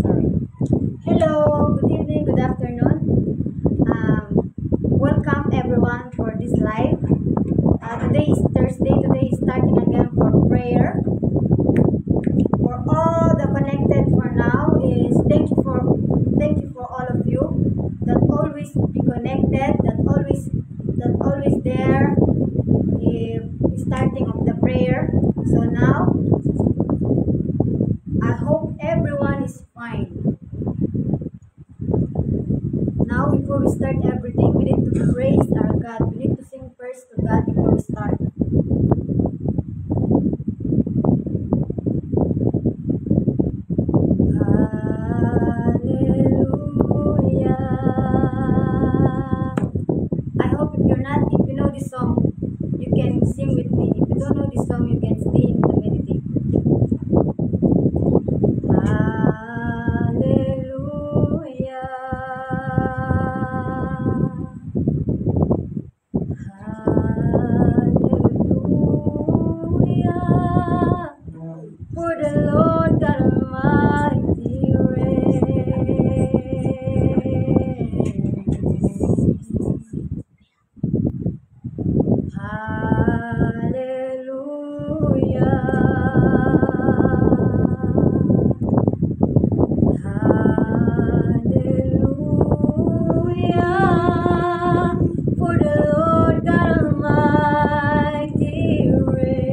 Sorry. Hello, good evening, good afternoon. Welcome everyone for this live. Today is Thursday. Today is starting again for prayer. For all the connected for now is thank you for all of you that always be connected, that always there. Starting of the prayer. So now I hope everyone is fine. Now, before we start everything, we need to praise our God. We need to sing first to God before we start. Hallelujah. I hope if you know this song, you can sing with me. If you don't know this song, you can stay in the meditate. Hallelujah. Hallelujah. For the Lord God Almighty reigns. Hallelujah. For the Lord God Almighty reigns.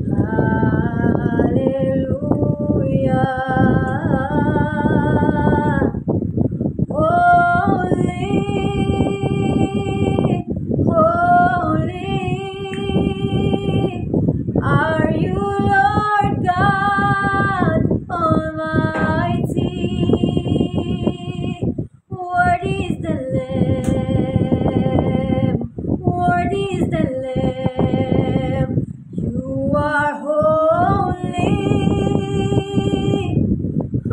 Hallelujah. Holy, holy are you, Lord God Almighty. Worthy is the Lamb, worthy is the Lamb. You are holy,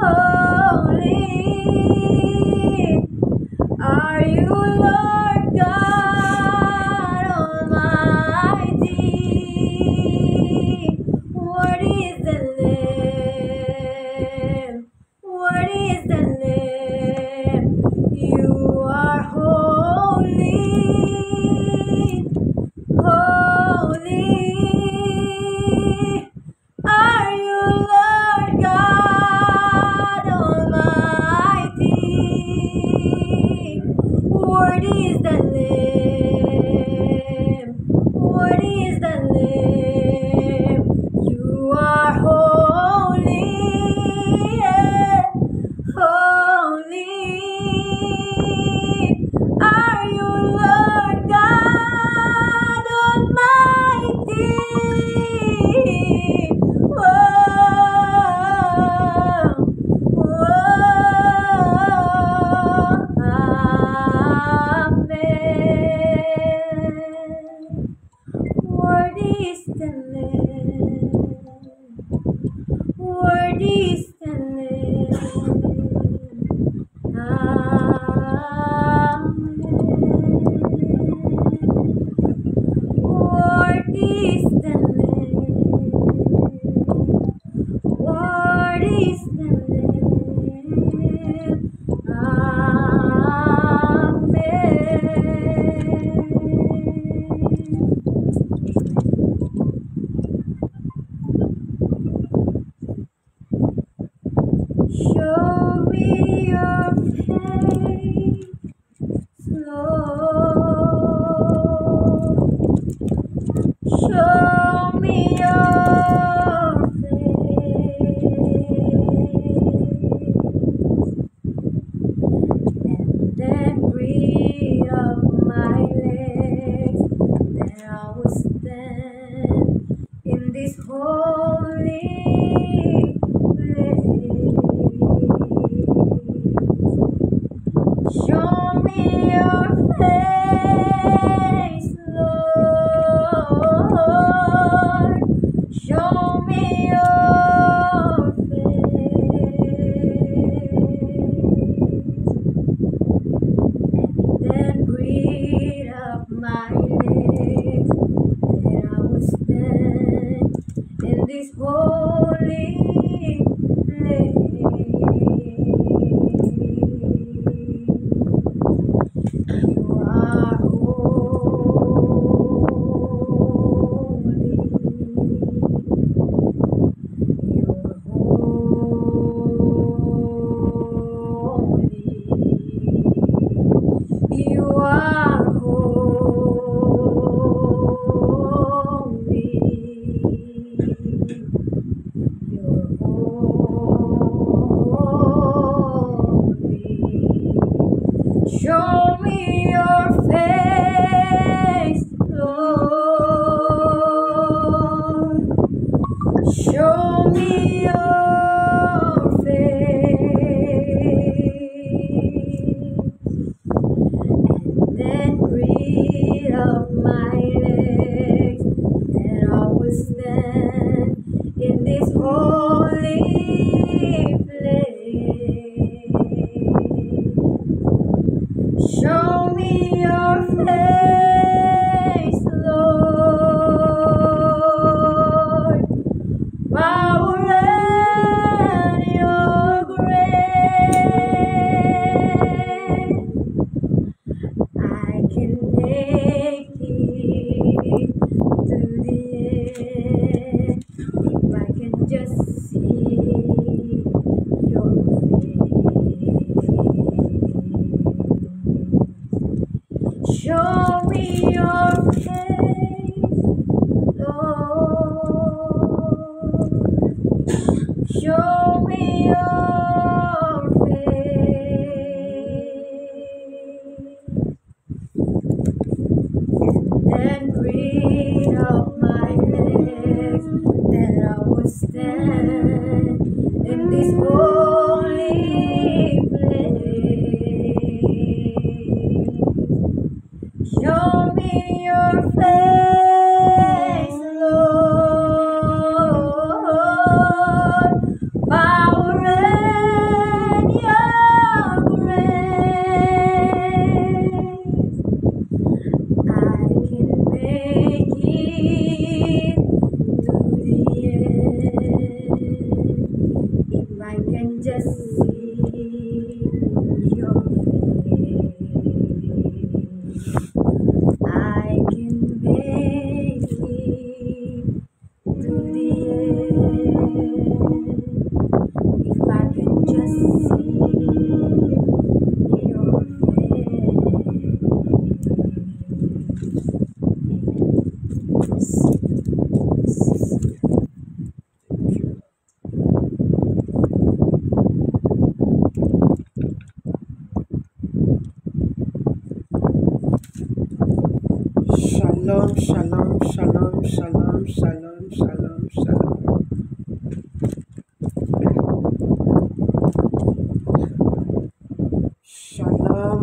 holy are you, Lord God Almighty. Worthy is the Lamb, worthy is the Lamb. You are holy, holy are you, Lord God Almighty. Worthy is the Lamb, worthy is the Lamb. You are holy, holy are you, Lord God Almighty. Whoa, whoa, amen. Worthy is the Lamb, worthy is the Lamb. Amen. Worthy is the Lamb, worthy is the Lamb. Amen. Show me your face, Lord. Show me your face, and then breathe up my legs, then I will stand in this holy place. Show me your face, Lord. Show me your face, and then breathe up my legs, me your face, and then breathe up my legs, that I will stand in this holy place. Show me your face, Lord, power and your grace. I can make it to the end if I can just see your face. Show me your face, Lord. Show me your face, and breathe out my legs, that I will stand in this holy place. Show me your face, Lord, power and your grace. I can make it to the end if I can just see your face. I can make it to the end if I can just see your Shalom, shalom, shalom, shalom, shalom, shalom, shalom. Shalom,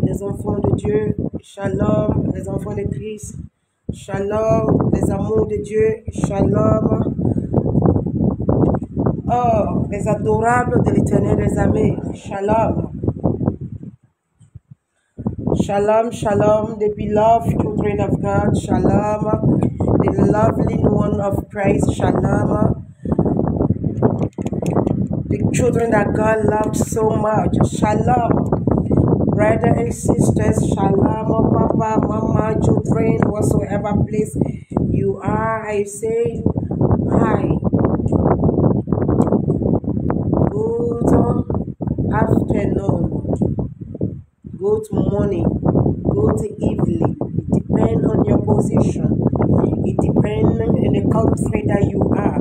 les enfants de Dieu. Shalom, les enfants de Christ. Shalom, les amours de Dieu. Shalom. Oh, les adorables de l'Éternel des armées. Shalom. Shalom, shalom, the beloved children of God. Shalom, the lovely one of Christ. Shalom, the children that God loved so much. Shalom, brothers and sisters. Shalom, papa, mama, children, whatsoever place you are. I say hi. Good afternoon. Good morning, good evening. It depends on your position. It depends on the country that you are.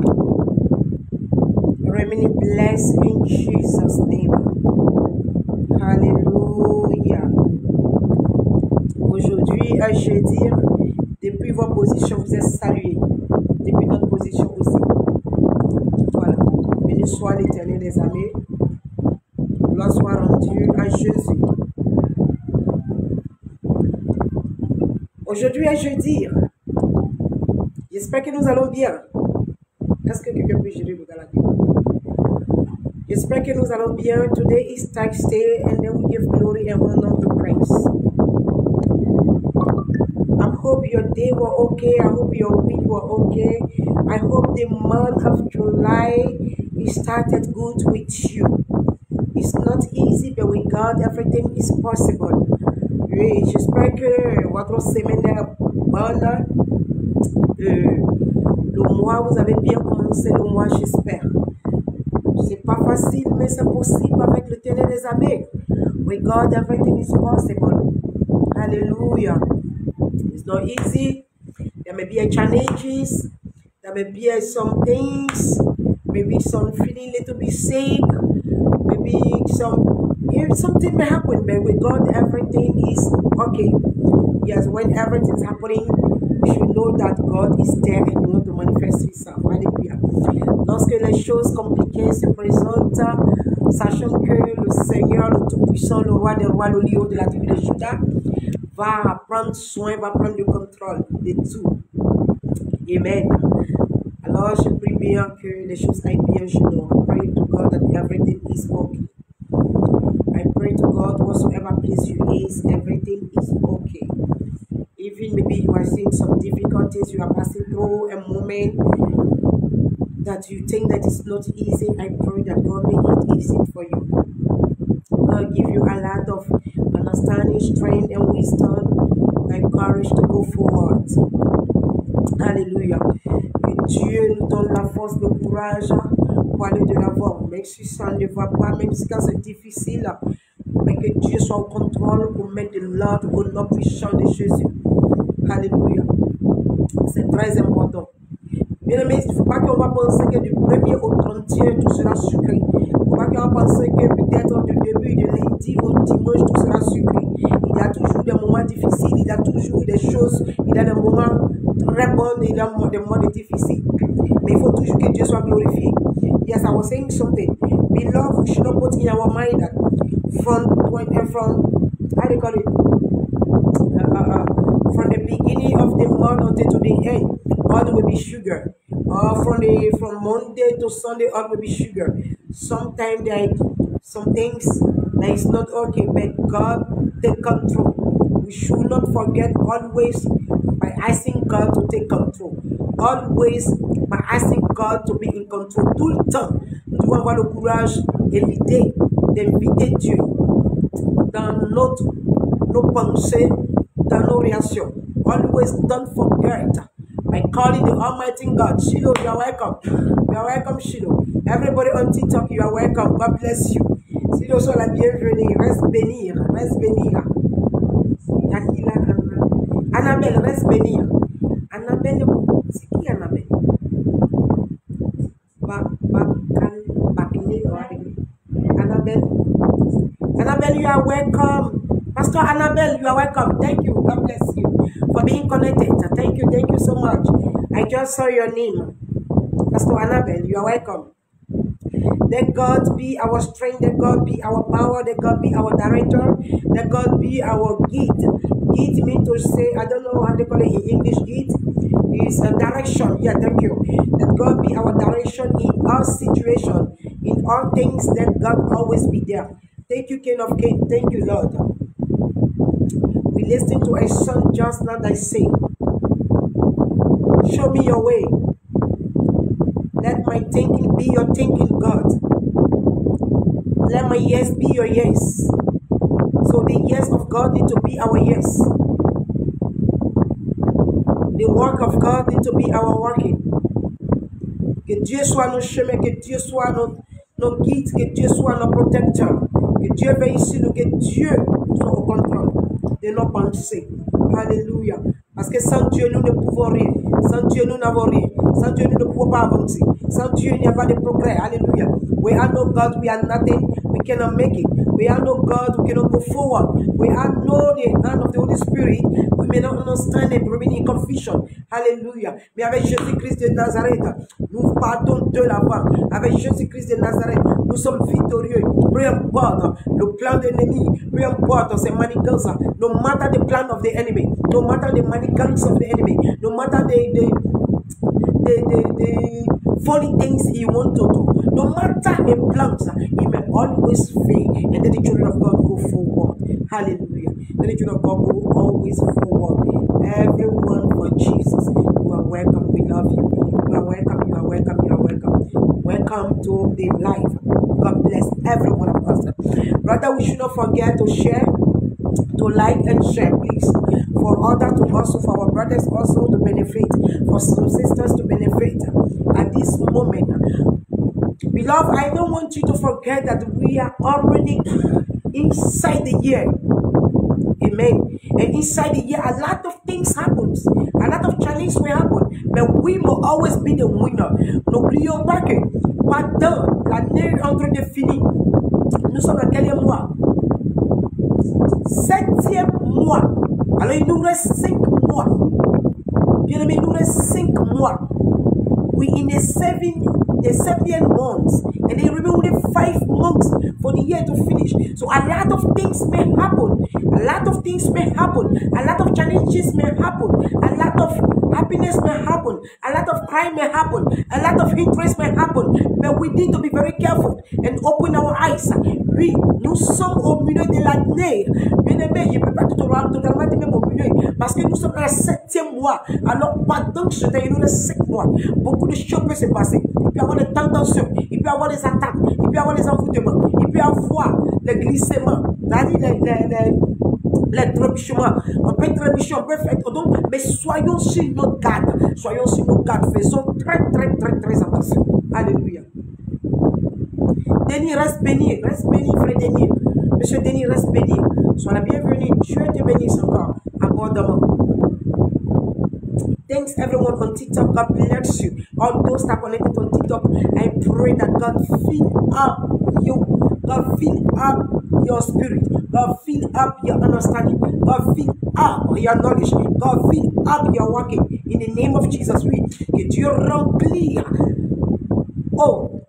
Remain blessed in Jesus' name. Hallelujah. Aujourd'hui, je veux dire, depuis vos positions, vous êtes salués. Depuis notre position aussi. Voilà. Béni soit l'Éternel des armées. Gloire soit rendue à Jésus. Aujourd'hui est jeudi. J'espère que nous allons bien. Est-ce que quelqu'un peut gérer le galadé? J'espère que nous allons bien. Today is Thursday and then we give glory and honor to Christ. I hope your day was okay. I hope your week was okay. I hope the month of July started good with you. It's not easy, but with God everything is possible. Oui, j'espère que votre semaine est bonne. Le mois, vous avez bien commencé le mois, j'espère. C'est pas facile, mais c'est possible avec le Ténèbre des armées. With God, everything is possible. Hallelujah. It's not easy. There may be challenges. There may be some things. Maybe some feeling a little bit sick. Maybe something may happen, but with God, everything is okay. Yes, when everything is happening, you should know that God is there and you want to manifest Himself. Hallelujah. lorsque les choses compliquées se présentent, sachant que le Seigneur, le Tout-Puissant, le Roi des Rois, le Lion de la tribu de Juda, va prendre soin, va prendre le contrôle de tout. Amen. Alors, je prie bien que les choses aillent bien chez nous. I pray to God that everything is okay. I pray to God whatsoever place you is, everything is okay. Even maybe you are seeing some difficulties, you are passing through a moment that you think that it's not easy. I pray that God make it easy for you. God give you a lot of understanding, strength, and wisdom, and courage to go forward. Alléluia. Que Dieu nous donne la force, le courage pour aller de l'avant. Même si ça ne va pas, même si c'est difficile, mais que Dieu soit au contrôle pour mettre de l'ordre au nom puissant de Jésus. Alléluia. C'est très important. Bien aimé, il ne faut pas qu'on va penser que du 1er au 31, tout sera sucré. Il ne faut pas qu'on va penser que peut-être du début de lundi au dimanche, tout sera sucré. Il y a toujours des moments difficiles, il y a toujours des choses, il y a des moments très bons, il y a des moments difficiles. Mais il faut toujours que Dieu soit glorifié. Yes, I was saying something. Beloved, we should not put in our mind that from how do you call it? From the beginning of the month until to the end, all will be sugar. From Monday to Sunday, all will be sugar. Sometimes there are some things that is not okay, but God take control. We should not forget always by asking God to take control. Always by asking God to be in control. Tout le temps, nous devons avoir le courage et l'idée d'inviter Dieu dans nos pensées, dans nos réactions. Always don't forget by calling the Almighty God. Shiloh, you are welcome. You are welcome, Shiloh. Everybody on TikTok, you are welcome. God bless you. Shiloh, sois la bienvenue. Reste bénir. Reste bénir. Annabelle, reste bénir. Annabelle, c'est qui Annabelle? Annabelle. Annabelle, you are welcome. Pastor Annabelle, you are welcome. Thank you. God bless you for being connected. Thank you so much. I just saw your name. Pastor Annabelle, you are welcome. Let God be our strength. Let God be our power. Let God be our director. Let God be our guide. Guide means to say, I don't know how they call it in English. Guide is a direction. Yeah, thank you. Let God be our direction in all situations, in all things. Let God always be there. Thank you, King of Kings. Thank you, Lord. We listen to a song just now that say, show me your way. Let my thinking be your thinking, God. Let my yes be your yes. So the yes of God need to be our yes. The work of God need to be our working. Que Dieu soit nos chemins, que Dieu soit nos guides, que Dieu soit nos protecteurs. Que Dieu veille sur nous, que Dieu soit au contrôle de nos pensées. Alléluia. Parce que sans Dieu, nous ne pouvons rien. Sans Dieu, nous n'avons rien. Sans Dieu, nous ne pouvons pas avancer. Sans Dieu, il n'y a pas de progrès. Alléluia. We are no God, we are nothing. We cannot make it. We are no God, we cannot go forward. We are no the hand of the Holy Spirit. We may not understand and remain in confusion. Alléluia. Mais avec Jésus-Christ de Nazareth, nous partons de l'avant. Avec Jésus-Christ de Nazareth, nous sommes victorieux. Peu importe le plan de l'ennemi, peu importe ses manigances, no matter the plan of the enemy, no matter the manigances of the enemy, no matter the funny things he wants to do, no matter the plans, he may always fail, and then the children of God go forward. Hallelujah. Then the children of God go always forward. Everyone for Jesus, you are welcome. We love you. You are welcome. You are welcome. You are welcome. Welcome to the life. God bless every one of us. Brother, we should not forget to share, to like and share, please, for others to also, for our brothers also to benefit, for some sisters to benefit at this moment. Beloved, I don't want you to forget that we are already inside the year. Amen. And inside the year, a lot of things happens. A lot of challenges will happen. But we will always be the winner. N'oublions pas que pendant l'année en train de finir, nous sommes dans quel mois? 7e mois. Alors il nous reste 5 mois. Bien aimé, il nous reste 5 mois. We in a 7 the 7 months, and then remember only 5 months for the year to finish. So a lot of things may happen. A lot of things may happen. A lot of challenges may happen. A lot of happiness may happen. A lot of crime may happen. A lot of interest may happen. But we need to be very careful and open our eyes. Oui, nous sommes au milieu de l'année. Bien aimé, je ne peux pas totalement dire même au milieu. Parce que nous sommes dans le 7e mois. Alors, pendant que je dans le 7 mois, beaucoup de choses peuvent se passer. Il peut y avoir des tensions, il peut y avoir des attaques, il peut y avoir des envoûtements, il peut y avoir des glissements, les trébuchements. On peut trébucher, on peut faire donc, mais soyons sur nos gardes. Soyons sur nos gardes. Faisons très attention. Alléluia. Denis, reste béni, frère Denis. Monsieur Denis, reste béni. Sois la bienvenue. Dieu te bénisse encore abondamment. Thanks everyone on TikTok. God bless you. All those that are connected on TikTok, I pray that God fill up you. God fill up your spirit. God fill up your understanding. God fill up your knowledge. God fill up your working. In the name of Jesus, we que Dieu remplir. Oh,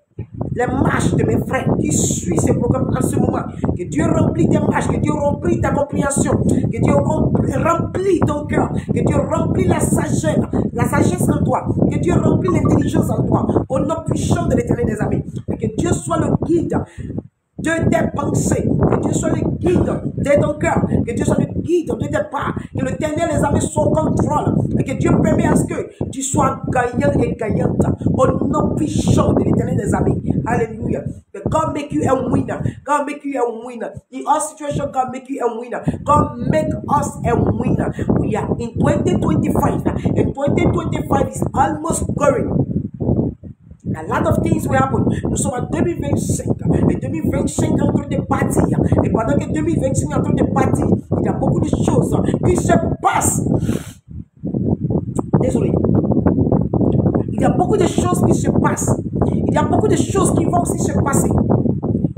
les marches de mes frères qui suivent ce programme en ce moment. Que Dieu remplit tes marches, que Dieu remplit ta compréhension, que Dieu remplit ton cœur, que Dieu remplit la sagesse en toi, que Dieu remplit l'intelligence en toi. Au nom puissant de l'Éternel des amis. Que Dieu soit le guide de tes pensées, que Dieu soit le guide de ton cœur, que Dieu soit le guide de tes pas, que l'Éternel des amis soit au contrôle, et que Dieu permet à ce que tu sois gagnant et gagnante au nom puissant de l'Éternel des amis. Hallelujah. God make you a winner. God make you a winner. In all situations, God make you a winner. God make us a winner. We are in 2025, and 2025 is almost going. A lot of things will happen. Nous sommes en 2025. Et 2025 est en train de partir. Et pendant que 2025 est en train de partir, il y a beaucoup de choses qui se passent. Désolé. Il y a beaucoup de choses qui se passent. Il y a beaucoup de choses qui vont aussi se passer.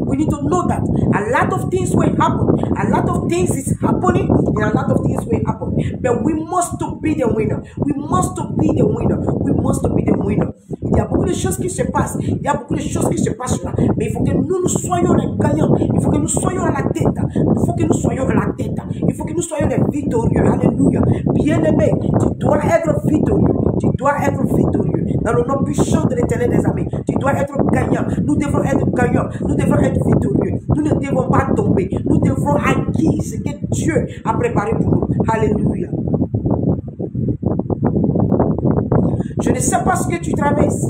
We need to know that a lot of things will happen. A lot of things is happening, and a lot of things will happen. But we must to be the winner. We must to be the winner. We must to be the winner. Il y a beaucoup de choses qui se passent. Il y a beaucoup de choses qui se passent là. Mais il faut que nous soyons les gagnants. Il faut que nous soyons à la tête. Il faut que nous soyons à la tête. Il faut que nous soyons les victorieux. Alléluia. Bien-aimé, tu dois être victorieux. Tu dois être victorieux. Dans le nom puissant de l'Éternel des amis. Tu dois être gagnant. Nous devons être gagnants. Nous devons être victorieux. Nous ne devons pas tomber. Nous devons acquérir ce que Dieu a préparé pour nous. Alléluia. Je ne sais pas ce que tu traverses.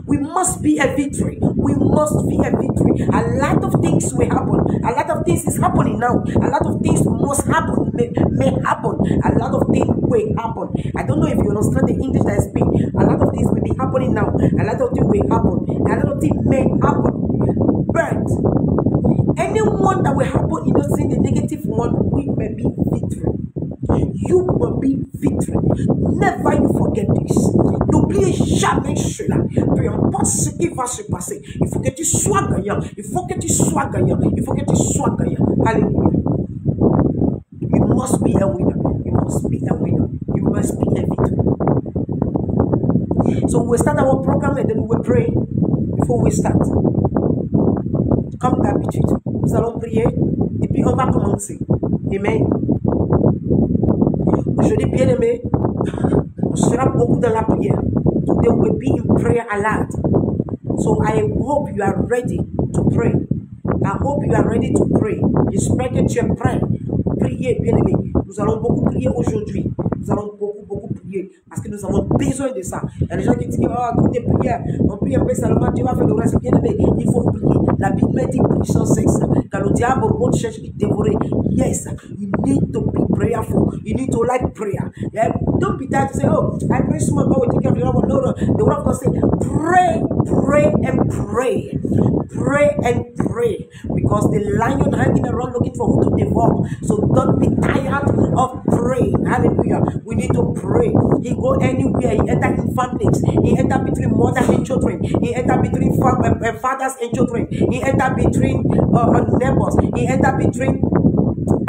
We must be a victory. We must be a victory. A lot of things will happen. A lot of things is happening now. A lot of things must happen. May happen. A lot of things will happen. I don't know if you understand the English that I speak. A lot of things will be happening now. A lot of things will happen. A lot of things may happen. But anyone that will happen, you don't see the negative one, we may be victory. You will be victory. Never you forget this. N'oubliez jamais cela. Peu importe ce qui va se passer, il faut que tu sois gagnant. Il faut que tu sois gagnant. Il faut que tu sois gagnant. Alléluia. You must be a winner. You must be a winner. You must be a victor. So we'll start our program and then we'll pray before we start. Comme d'habitude, nous allons prier et puis on va commencer. Amen. Aujourd'hui, bien aimé, on sera beaucoup dans la prière. Today will be in prayer a lot. So I hope you are ready to pray. I hope you are ready to pray. J'espère que tu es prêt. Priez, bien aimé. Nous allons beaucoup prier aujourd'hui. Nous allons beaucoup prier parce que nous avons besoin de ça. Il y a des gens qui disent que toutes les prières, on prie un peu seulement, Dieu va faire le reste. Bien aimé, il faut prier. La Bible dit prie sans cesse. Quand le diable cherche qui dévorer, yes, you need to be prayerful. You need to like prayer. Yeah? Don't be tired to say, oh, I pray so much, God will take care of you. No, no. The word of God says, pray and pray. Pray and pray. Because the lion hanging around looking for who to devour. So don't be tired of praying. Hallelujah. We need to pray. He go anywhere. He enter in families. He enter between mothers and children. He enter between fathers and children. He enter between neighbors. He enter between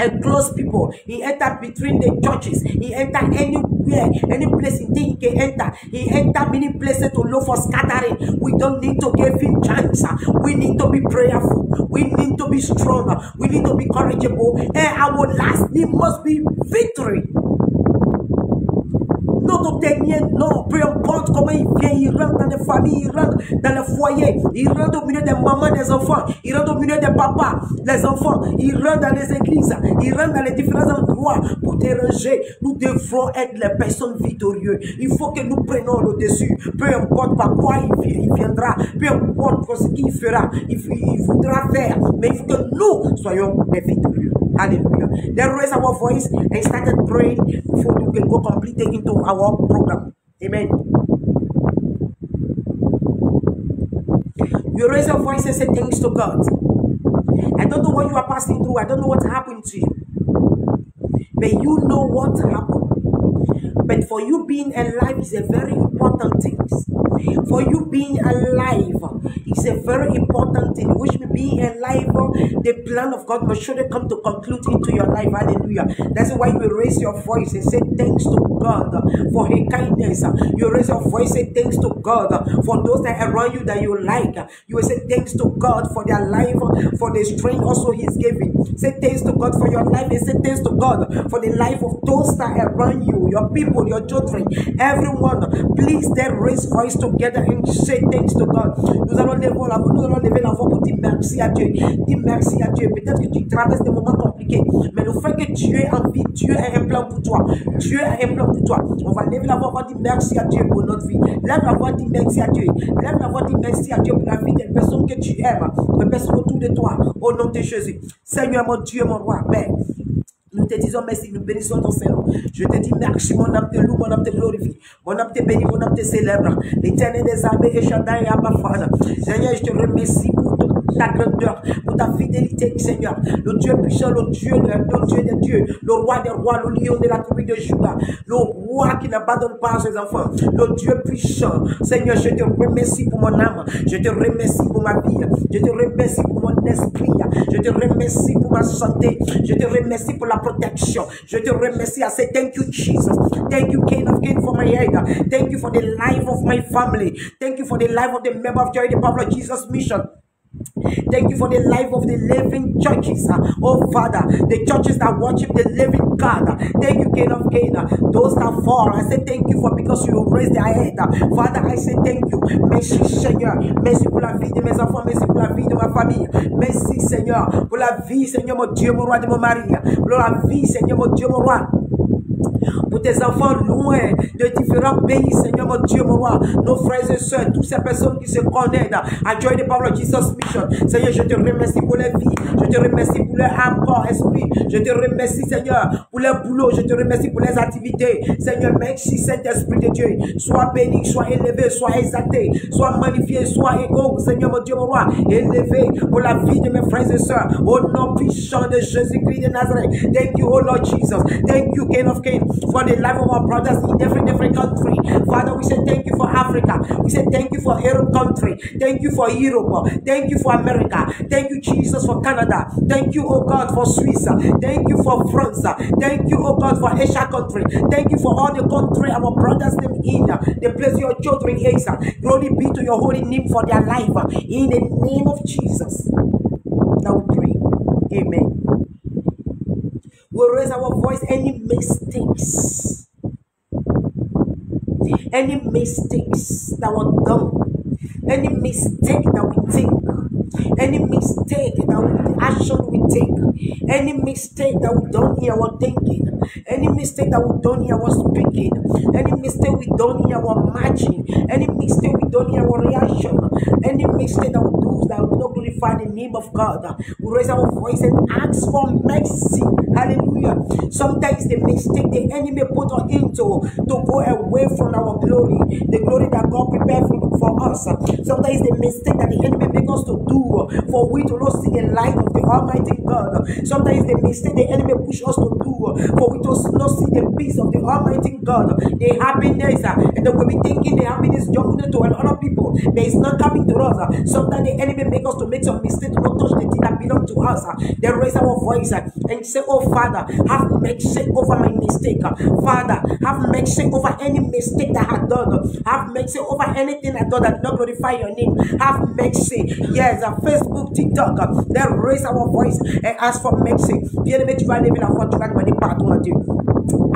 and close people. He enter between the churches. He enter anywhere, any place he think he can enter. He enter many places to look for scattering. We don't need to give him chance. We need to be prayerful. We need to be stronger. We need to be courageable. And our last name must be victory. Notre dernier nom, peu importe comment il vient, il rentre dans les familles, il rentre dans les foyers, il rentre au milieu des mamans, des enfants, il rentre au milieu des papas, les enfants, il rentre dans les églises, il rentre dans les différents endroits pour déranger. Nous devrons être les personnes victorieuses. Il faut que nous prenions le dessus, peu importe par quoi il viendra, peu importe ce qu'il fera, il voudra faire, mais il faut que nous soyons les victorieux. Hallelujah. Then raise our voice and started praying before we can go completely into our program. Amen. You raise your voice and say thanks to God. I don't know what you are passing through. I don't know what happened to you. But you know what happened. But for you being alive is a very important thing. For you being alive is a very important thing. Which means being alive, the plan of God must surely come to conclude into your life. Hallelujah. That's why you raise your voice and say thanks to God for His kindness. You raise your voice and say thanks to God for those that are around you that you like. You will say thanks to God for their life, for the strength also He's giving. Say thanks to God for your life and say thanks to God for the life of those that are around you, your people, your children, everyone. Please then raise voice together and say thanks to God. Nous allons lever la voix pour dire merci à Dieu. Dis merci à Dieu. Peut-être que tu traverses des moments compliqués, mais le fait que Dieu est en vie, Dieu a un plan pour toi. Dieu a un plan pour toi. On va lever la voix pour dire merci à Dieu pour notre vie. Lève la voix, dis merci à Dieu. Lève la voix, dis merci à Dieu pour la vie des personnes que tu aimes, des personnes autour de toi. Au nom de Jésus. Seigneur, mon Dieu, mon roi, Père. Nous te disons merci, nous bénissons ton Seigneur. Je te dis merci, mon âme te loue, mon âme te glorifie. Mon âme te bénit, mon âme te célèbre. L'éternel des armées et Shaddai et Abba Father. Seigneur, je te remercie pour ta grandeur, pour ta fidélité, Seigneur. Le Dieu puissant, le Dieu des dieux, le roi des rois, le lion de la tribu de Juda, le roi qui n'abandonne pas ses enfants, le Dieu puissant. Seigneur, je te remercie pour mon âme, je te remercie pour ma vie, je te remercie pour mon esprit, je te remercie pour ma santé, je te remercie pour la protection, je te remercie. I say thank you, Jesus. Thank you, King of Kings, for my head. Thank you for the life of my family. Thank you for the life of the member of Joy, the Power of Jesus Mission. Thank you for the life of the living churches, oh Father, the churches that worship the living God. Thank you, King of Kings. Those that fall, I say thank you for because you raised their head. Father, I say thank you. Merci, Seigneur. Merci pour la vie de mes enfants. Merci pour la vie de ma famille. Merci, Seigneur, pour la vie, Seigneur, mon Dieu, mon roi, de mon mari. Pour la vie, Seigneur, mon Dieu, mon roi. Pour tes enfants loin de différents pays, Seigneur, mon Dieu, mon roi, nos frères et sœurs, toutes ces personnes qui se connectent à Joy the Power of Jesus Mission. Seigneur, je te remercie pour les vies, je te remercie pour leur âme, corps, esprit, je te remercie, Seigneur, pour leur boulot, je te remercie pour les activités. Seigneur, merci, Saint-Esprit de Dieu, sois béni, sois élevé, sois exalté, sois magnifié, sois égaux, Seigneur, mon Dieu, mon roi, élevé pour la vie de mes frères et sœurs, au nom puissant de Jésus-Christ de Nazareth. Thank you, oh Lord Jesus. Thank you, King of Kings, for the life of our brothers in different countries. Father, we say thank you for Africa. We say thank you for Arab country. Thank you for Europe. Thank you for America. Thank you, Jesus, for Canada. Thank you, oh God, for Swiss. Thank you for France. Thank you, oh God, for Asia country. Thank you for all the country our brothers live in. The place your children is. Glory be to your holy name for their life. In the name of Jesus. Now we pray. Amen. We'll raise our voice. Any mistakes that were done, any mistake that we take, any mistake that we action we take, any mistake that we done in our thinking, any mistake that we done in our speaking, any mistake we done in our marching, any mistake we done in our reaction, any mistake that we do that will not glorify the name of God, we raise our voice and ask for mercy. Hallelujah. Sometimes the mistake the enemy put us into to go away from our glory, the glory that God prepared for us. Sometimes the mistake that the enemy makes us to do for we to not see the light of the Almighty God. Sometimes the mistake the enemy push us to do you. For we do not see the peace of the Almighty God, the happiness, and then we'll be taking the happiness jumping to other people. But it's not coming to us. Sometimes the enemy make us to make some mistakes to not touch the thing that belong to us. Then raise our voice and say, oh Father, have mercy over my mistake. Father, have mercy over any mistake that I have done. Have mercy over anything I done that not glorify your name. Have mercy. Yes, Facebook, TikTok, then raise our voice and ask for mercy. Bien-aimé, tu vas lever la voix, tu vas demander pardon à Dieu.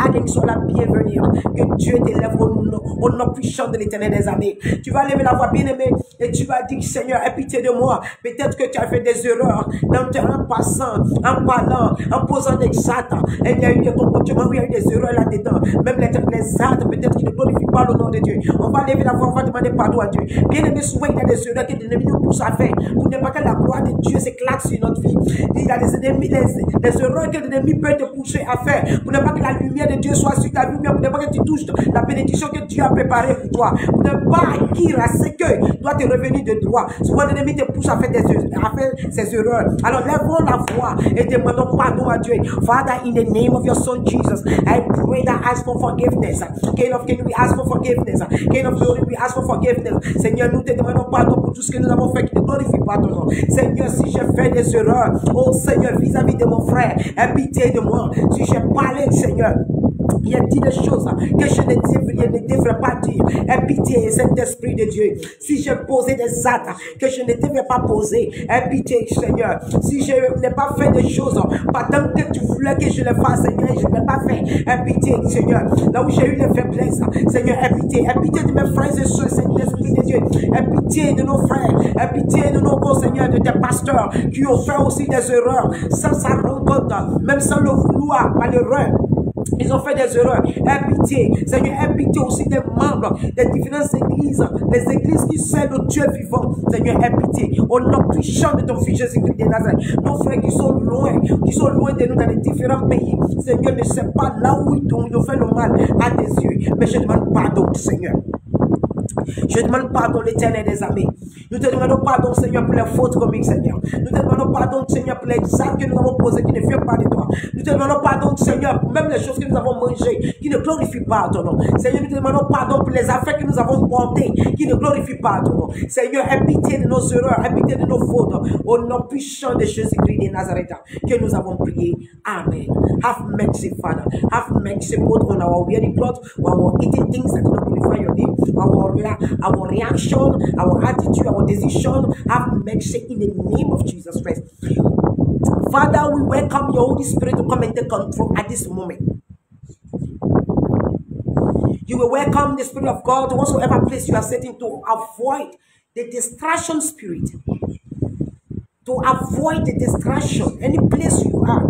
Adem soit la bienvenue. Que Dieu t'élève au nom puissant de l'Éternel des armées. Tu vas lever la voix, bien-aimé, et tu vas dire, Seigneur, aie pitié de moi. Peut-être que tu as fait des erreurs en passant, en parlant, en posant des actes. Et il y a eu des comportements où il y a eu des erreurs là-dedans. Même les actes, peut-être qui ne glorifient pas le nom de Dieu. On va lever la voix, on va demander pardon à Dieu. Bien-aimé, souvent il y a des erreurs que l'ennemi nous pousse à faire. Pour ne pas que la gloire de Dieu s'éclate sur notre vie. Il y a des ennemis, des erreurs que l'ennemi peut te pousser à faire. Pour ne pas que la lumière de Dieu soit sur ta vie, pour ne pas que tu touches la bénédiction que Dieu a préparée pour toi. Pour ne pas acquérir à ce que doit te revenir de droit. Souvent l'ennemi te pousse à faire ces erreurs. Alors lèvons la voix et demandons pardon à Dieu. Father, in the name of your son Jesus, I pray that I ask for forgiveness. King of Kings, we ask for forgiveness. King of Glory, we ask for forgiveness. Seigneur, nous te demandons pardon pour tout ce que nous avons fait qui ne glorifie pas ton nom. Seigneur, si j'ai fait des erreurs, oh Seigneur, vis-à-vis de mon frère, aie pitié de moi. Si j'ai parlé, Seigneur, il a dit des choses que je ne devrais pas dire. Aie pitié, Saint-Esprit de Dieu. Si j'ai posé des actes que je ne devais pas poser, aie pitié, Seigneur. Si je n'ai pas fait des choses pendant que tu voulais que je les fasse, Seigneur, je ne l'ai pas fait. Aie pitié, Seigneur. Là où j'ai eu des faiblesses, Seigneur, aie pitié. Aie pitié de mes frères et sœurs, Saint-Esprit de Dieu. Aie pitié de nos frères. Aie pitié de nos bons Seigneur, de tes pasteurs qui ont fait aussi des erreurs sans s'en rendre compte, même sans le vouloir, malheureux. Ils ont fait des erreurs. Aie pitié. Seigneur, aie pitié aussi des membres des différentes églises. Les églises qui servent le Dieu vivant. Seigneur, aie pitié. Au nom puissant de ton fils Jésus-Christ de Nazareth. Nos frères qui sont loin de nous dans les différents pays. Seigneur, ne sait pas là où ils ont fait le mal à tes yeux. Mais je demande pardon, Seigneur. Je demande pardon, l'Éternel des armées. Nous te demandons pardon, Seigneur, pour les fautes commises, Seigneur. Nous te demandons pardon, Seigneur, pour les actes que nous avons posés qui ne viennent pas de toi. Nous te demandons pardon, Seigneur, pour même les choses que nous avons mangées qui ne glorifient pas ton nom. Seigneur, nous te demandons pardon pour les affaires que nous avons portées qui ne glorifient pas ton nom. Seigneur, aie pitié de nos erreurs, aie pitié de nos fautes. Au nom puissant de Jésus-Christ de Nazareth que nous avons prié. Amen. Have mercy, Father. Have mercy both on our wearing clothes, our eating things that do not glorify your name, our reaction, our attitude, our decision. Have mercy in the name of Jesus Christ. Father, we welcome your Holy Spirit to come and take control at this moment. You will welcome the Spirit of God to whatsoever place you are setting to avoid the distraction spirit. To avoid the distraction, any place you are.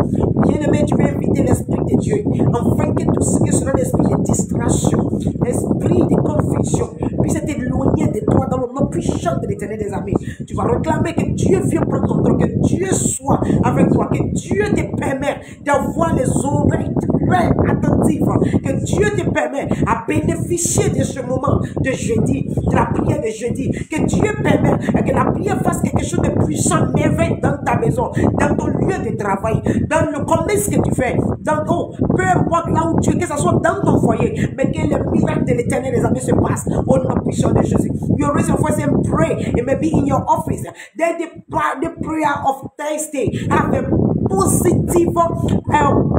Bien-aimé, tu veux inviter l'Esprit de Dieu, afin que tout ce qui sera l'esprit de distraction, l'esprit de confusion, puisse être éloigné de toi dans le nom puissant de l'Éternel des armées. Tu vas réclamer que Dieu vienne prendre contrôle, que Dieu soit avec toi, que Dieu te permet d'avoir les oreilles très attentives, que Dieu te permet à bénéficier de ce moment de jeudi, de la prière de jeudi, que Dieu permet que la prière fasse quelque chose de puissant, merveille dans ta maison, dans ton lieu de travail, dans le commerce que tu fais, dans ton, peu importe là où tu es, que ce soit dans ton foyer, mais que le miracle de l'Éternel des armées se passe au nom puissant de Jésus. You raise your voice and pray. It may be in your office. Then the prayer of Thursday have a positive,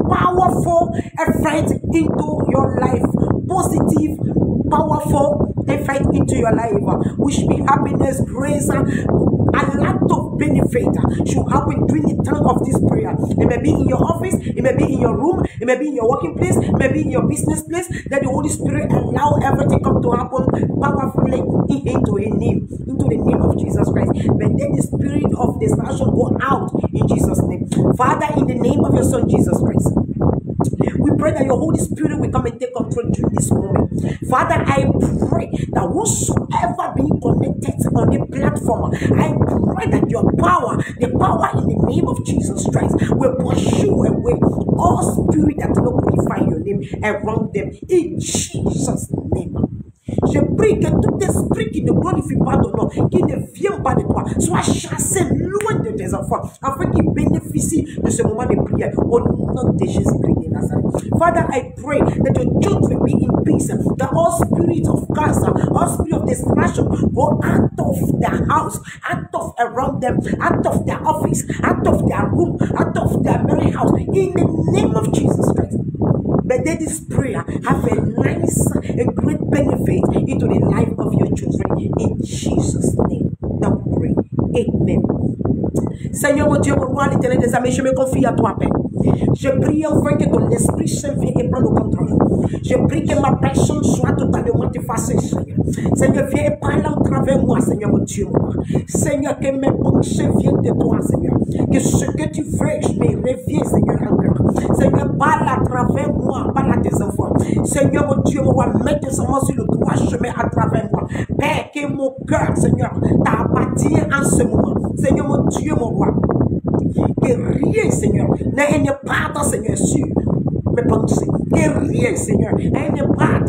powerful effect into your life. Positive, powerful effect into your life, which be happiness, grace, a lot of benefit should happen during the time of this prayer. It may be in your office, it may be in your room, it may be in your working place, it may be in your business place. That the Holy Spirit allow everything come to happen powerfully into the name of Jesus Christ. But then the spirit of distraction go out in Jesus' name. Father, in the name of your Son Jesus Christ, we pray that your Holy Spirit will come and take control during this moment. Father, I pray that whosoever be connected on the platform, I pray that your power, the power in the name of Jesus Christ, will pursue away all spirit that will not glorify your name around them. In Jesus' name. Je prie que tout esprit qui ne glorifie pas ton nom, qui ne vient pas de toi, soit chassé loin de tes enfants, afin qu'ils bénéficient de ce moment de prière au nom de Jésus-Christ. Father, I pray that your children be in peace. That all spirit of cancer, all spirit of distraction go out of their house, out of around them, out of their office, out of their room, out of their very house. In the name of Jesus Christ. But let this prayer have a great benefit into the life of your children. In Jesus' name, that we pray. Amen. Seigneur mon Dieu, mon roi, l'Éternel des armées, je me confie à toi, Père. Je prie enfin que ton Esprit Saint vienne et prenne le contrôle. Je prie que ma personne soit totalement effacée, Seigneur. Seigneur, viens et parle en travers moi, Seigneur mon Dieu, mon roi. Seigneur, que mes pensées viennent de toi, Seigneur. Que ce que tu veux, je me reviens, Seigneur, en cœur. Seigneur, parle à travers moi, parle à tes enfants. Seigneur, mon Dieu, mon roi, mets tes enfants sur le droit chemin à travers moi. Père, que mon cœur, Seigneur, t'appartient en ce moment. Seigneur, mon Dieu, mon roi. Que rien, Seigneur, n'ait pas, Seigneur, sur mes pensées. Que rien, Seigneur, n'ait pas,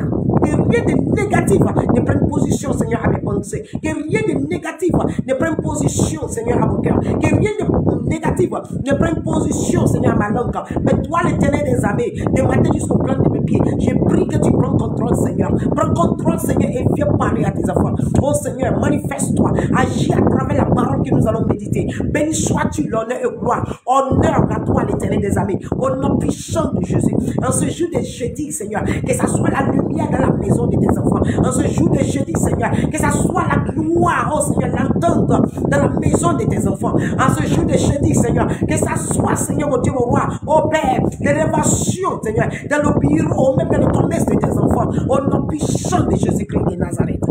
que rien de négatif ne prenne position, Seigneur, à mes pensées. Que rien de négatif ne prenne position, Seigneur, à mon cœur. Que rien de négatif ne prenne position, Seigneur, à ma langue. Mais toi, l'Éternel des armées, de matin jusqu'au plan de mes pieds, je prie que tu prends contrôle, Seigneur. Prends contrôle, Seigneur, et viens parler à tes enfants. Oh Seigneur, manifeste-toi, agis à travers la parole que nous allons méditer. Béni sois-tu, l'honneur et gloire. Honneur à toi, l'Éternel des armées. Au nom puissant de Jésus. En ce jour de jeudi, Seigneur, que ça soit la lumière dans la maison de tes enfants. En ce jour de jeudi, Seigneur, que ça soit la gloire, oh Seigneur, l'entente dans la maison de tes enfants. En ce jour de jeudi, Seigneur, que ça soit, Seigneur, mon Dieu, mon roi, oh Père, l'élévation, Seigneur, dans le bureau, même dans le commerce de tes enfants. Au nom puissant de Jésus-Christ de Nazareth.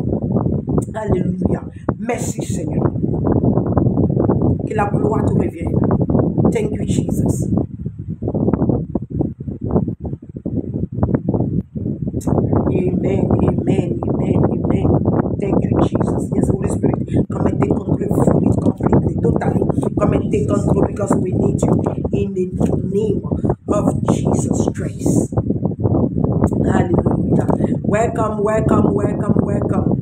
Alléluia. Merci, Seigneur. Que la gloire te revienne. Thank you, Jesus. Amen, amen, amen, amen. Thank you, Jesus. Yes, Holy Spirit, come and take control fully, completely, totally. Come and take control because we need you in the name of Jesus Christ. Hallelujah. Welcome, welcome, welcome, welcome.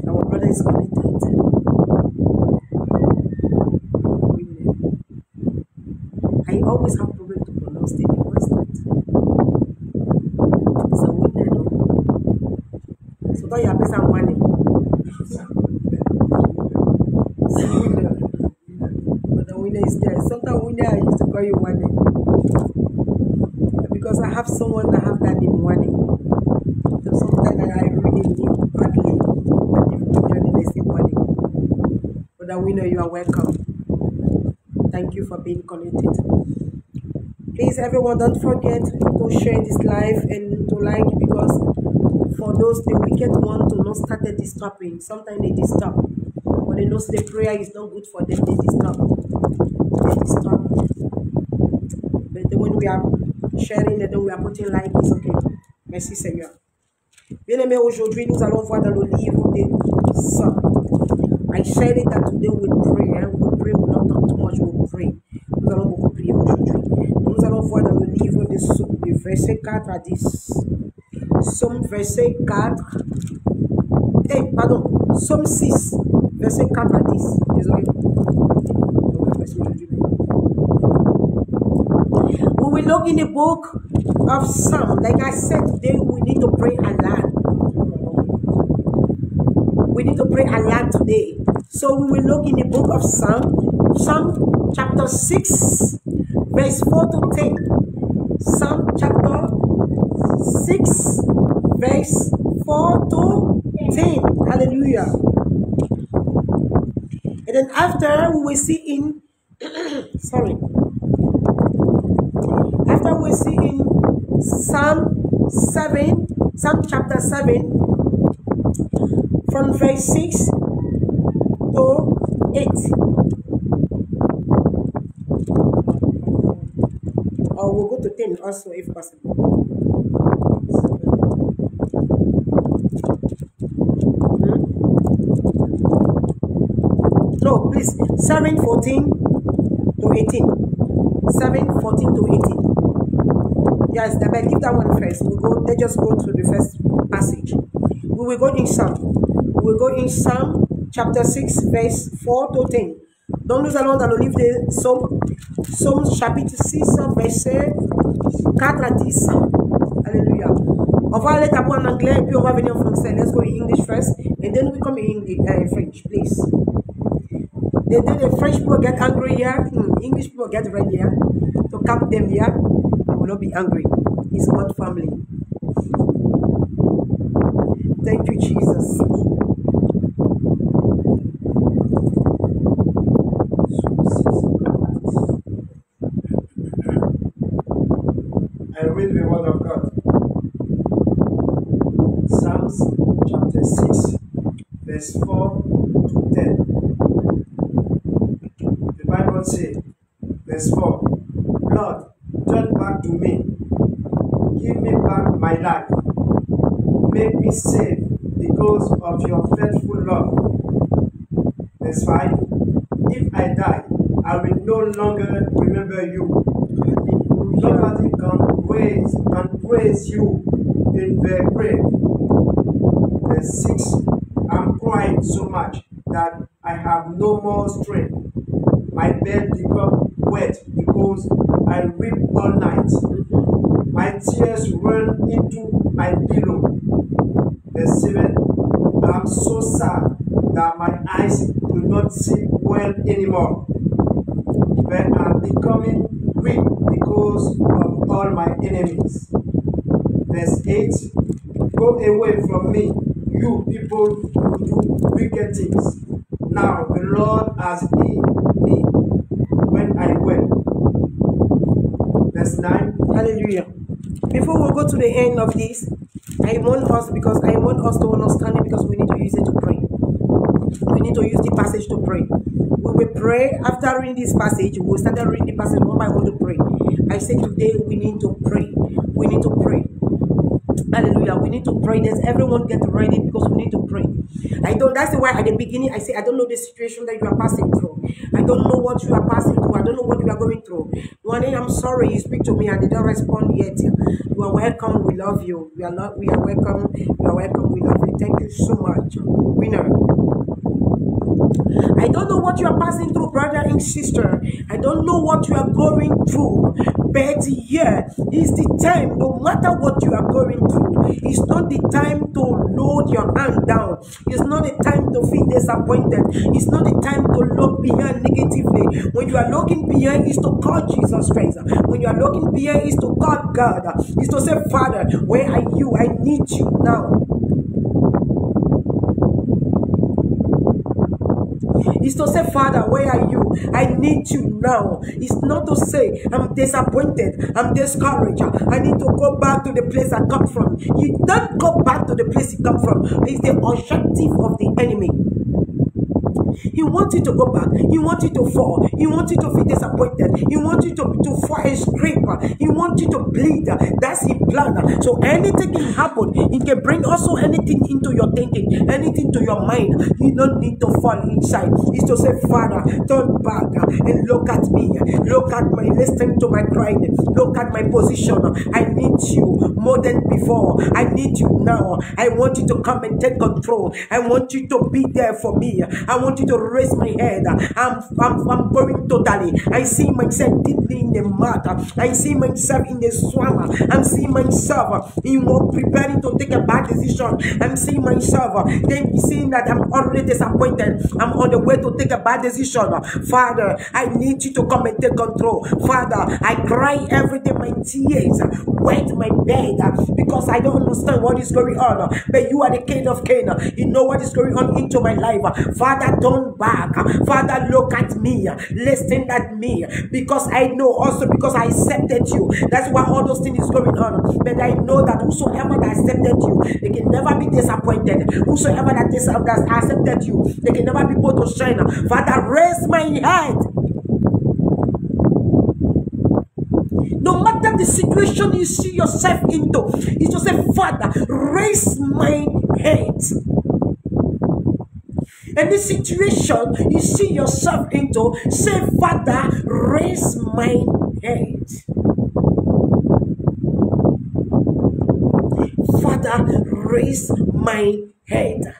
Our brother is connected. I always have problem to pronounce the name. What's that? It's a winner, no? So don't you have some money? But the winner is there. Sometimes winner I used to call you one name. Because I have someone that have that name one name. So sometimes I read the name badly. And I say one name. But the winner, you are welcome. Thank you for being connected. Please, everyone, don't forget to share this live and to like, because for those the wicked one to not start disturbing. Sometimes they disturb. When they know the prayer is not good for them, they disturb. They disturb. But when we are sharing and then we are putting like, it's okay. Merci Seigneur. Bien-aimés, aujourd'hui, nous allons voir dans le livre des Psaumes. I said it that today we pray. We pray, we not talk too much, we pray. Nous allons beaucoup prier aujourd'hui. Nous allons voir dans le livre des Psaumes, du verset 4 à 10. Psaume verset 4. Psaume 6, verset 4 à 10. Désolé. We will look in the book of Psalm. Like I said, today we need to pray a lot. We need to pray a lot today. So we will look in the book of Psalm chapter 6, verse 4 to 10. Psalm chapter 6, verse 4 to 10. Hallelujah. And then after we will see in after we see in Psalm chapter 7, from verse 6 to 8. Or we'll go to 10 also if possible. No, please, 7:14 to 18. 7:14 to 18. Yes, but leave that one first. Let's just go to the first passage. We will go in Psalm. We will go in Psalm chapter 6, verse 4 to 10. Donc nous allons dans le livre de Psaume chapitre 6, verset 4 à 10. Alléluia. On va aller d'abord en anglais et puis on va venir en français. Let's go in English first and then we come in French, please. The French people get angry here. English people get red here. To cap them here, they will not be angry. It's one family. Thank you, Jesus. I read the word of God. Psalms chapter 6, verse 4 to 10. The Bible says, verse 4, Lord, turn back to me. Give me back my life. Make me safe because of your faithful love. Verse 5, if I die, I will no longer remember you. Nobody can praise you in the grave. Verse 6, I'm crying so much that I have no more strength. My bed becomes wet because I weep all night. My tears run into my pillow. Verse 7, I'm so sad that my eyes do not see well anymore. But I'm becoming weak because of all my enemies. Verse 8, go away from me, you people who do wicked things. Now the Lord has healed me when I went. Verse 9, Hallelujah. Before we go to the end of this, I want us to understand it because we need to use it to pray. We need to use the passage to pray. We will pray after reading this passage. We will start reading the passage one by one to pray. I say today we need to pray. We need to pray. Hallelujah. We need to pray. There's everyone get ready because we need to pray. That's why at the beginning I say I don't know the situation that you are passing through. I don't know what you are passing through. I don't know what you are going through. One day I'm sorry you speak to me. I didn't respond yet. You are welcome. We love you. We are welcome. You are welcome. We love you. Thank you so much. Winner. I don't know what you are passing through, brother and sister. I don't know what you are going through. But here is the time, no matter what you are going through, it's not the time to load your hand down. It's not the time to feel disappointed. It's not the time to look behind negatively. When you are looking behind, is to call Jesus Christ. When you are looking behind, is to call God. Is to say, Father, where are you? I need you now. It's to say, Father, where are you? I need you now. It's not to say, I'm disappointed, I'm discouraged, I need to go back to the place I come from. You don't go back to the place you come from. It's the objective of the enemy. He wants you to go back. He wants you to fall. He wants you to feel disappointed. He wants you to fall and scrape. He wants you to bleed. That's his plan. So anything can happen. He can bring also anything into your thinking, anything to your mind. You don't need to fall inside. It's to say, Father, turn back and look at me. Look at my, listen to my crying. Look at my position. I need you more than before. I need you now. I want you to come and take control. I want you to be there for me. I want you to raise my head. I'm going totally. I see myself deeply in the mud. I see myself in the swamp. I'm seeing myself in what preparing to take a bad decision. I'm seeing myself then seeing that I'm already disappointed. I'm on the way to take a bad decision. Father, I need you to come and take control. Father, I cry every day, my tears wet my bed because I don't understand what is going on. But you are the King of Kings. You know what is going on into my life. Father, turn back. Father, look at me. Listen at me. Because I know also because I accepted you. That's why all those things is going on. But I know that whosoever that accepted you, they can never be disappointed. Whosoever that accepted you, they can never be put to shame. Father, raise my head. No matter the situation you see yourself into, you just say, Father, raise my head. Any situation you see yourself into, say, Father, raise my head. Father, raise my head.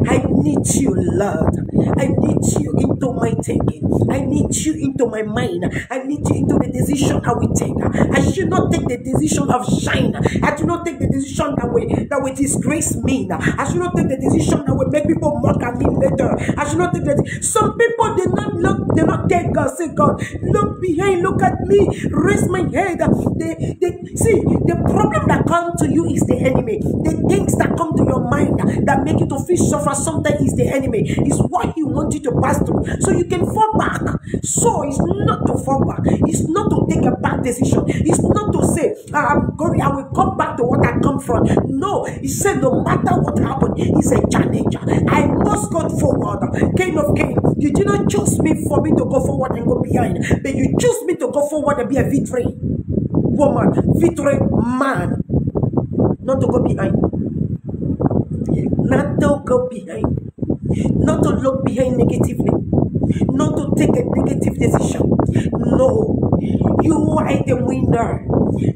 I need you, Lord. I need you into my thinking. I need you into my mind. I need you into the decision I will take. I should not take the decision of shine. I should not take the decision that will disgrace me. I should not take the decision that will make people mock at me later. I should not take that. Some people did not look, they not take God. Say, God, look behind, look at me, raise my head. See, the problem that comes to you is the enemy. The things that come to your mind that make you to feel suffer sometimes is the enemy. It's what he wants you to pass through. So you can fall back. So it's not to fall back. It's not to take a bad decision. It's not to say, I'm going, I will come back to what I come from. No, he said no matter what happened, he's a challenger. I must go forward. King of Kings, you did not choose me for me to go forward and go behind, but you choose me to go forward and be a victory woman, victory man, not to go behind. Not to go behind. Not to look behind negatively. Not to take a negative decision. No. You are the winner.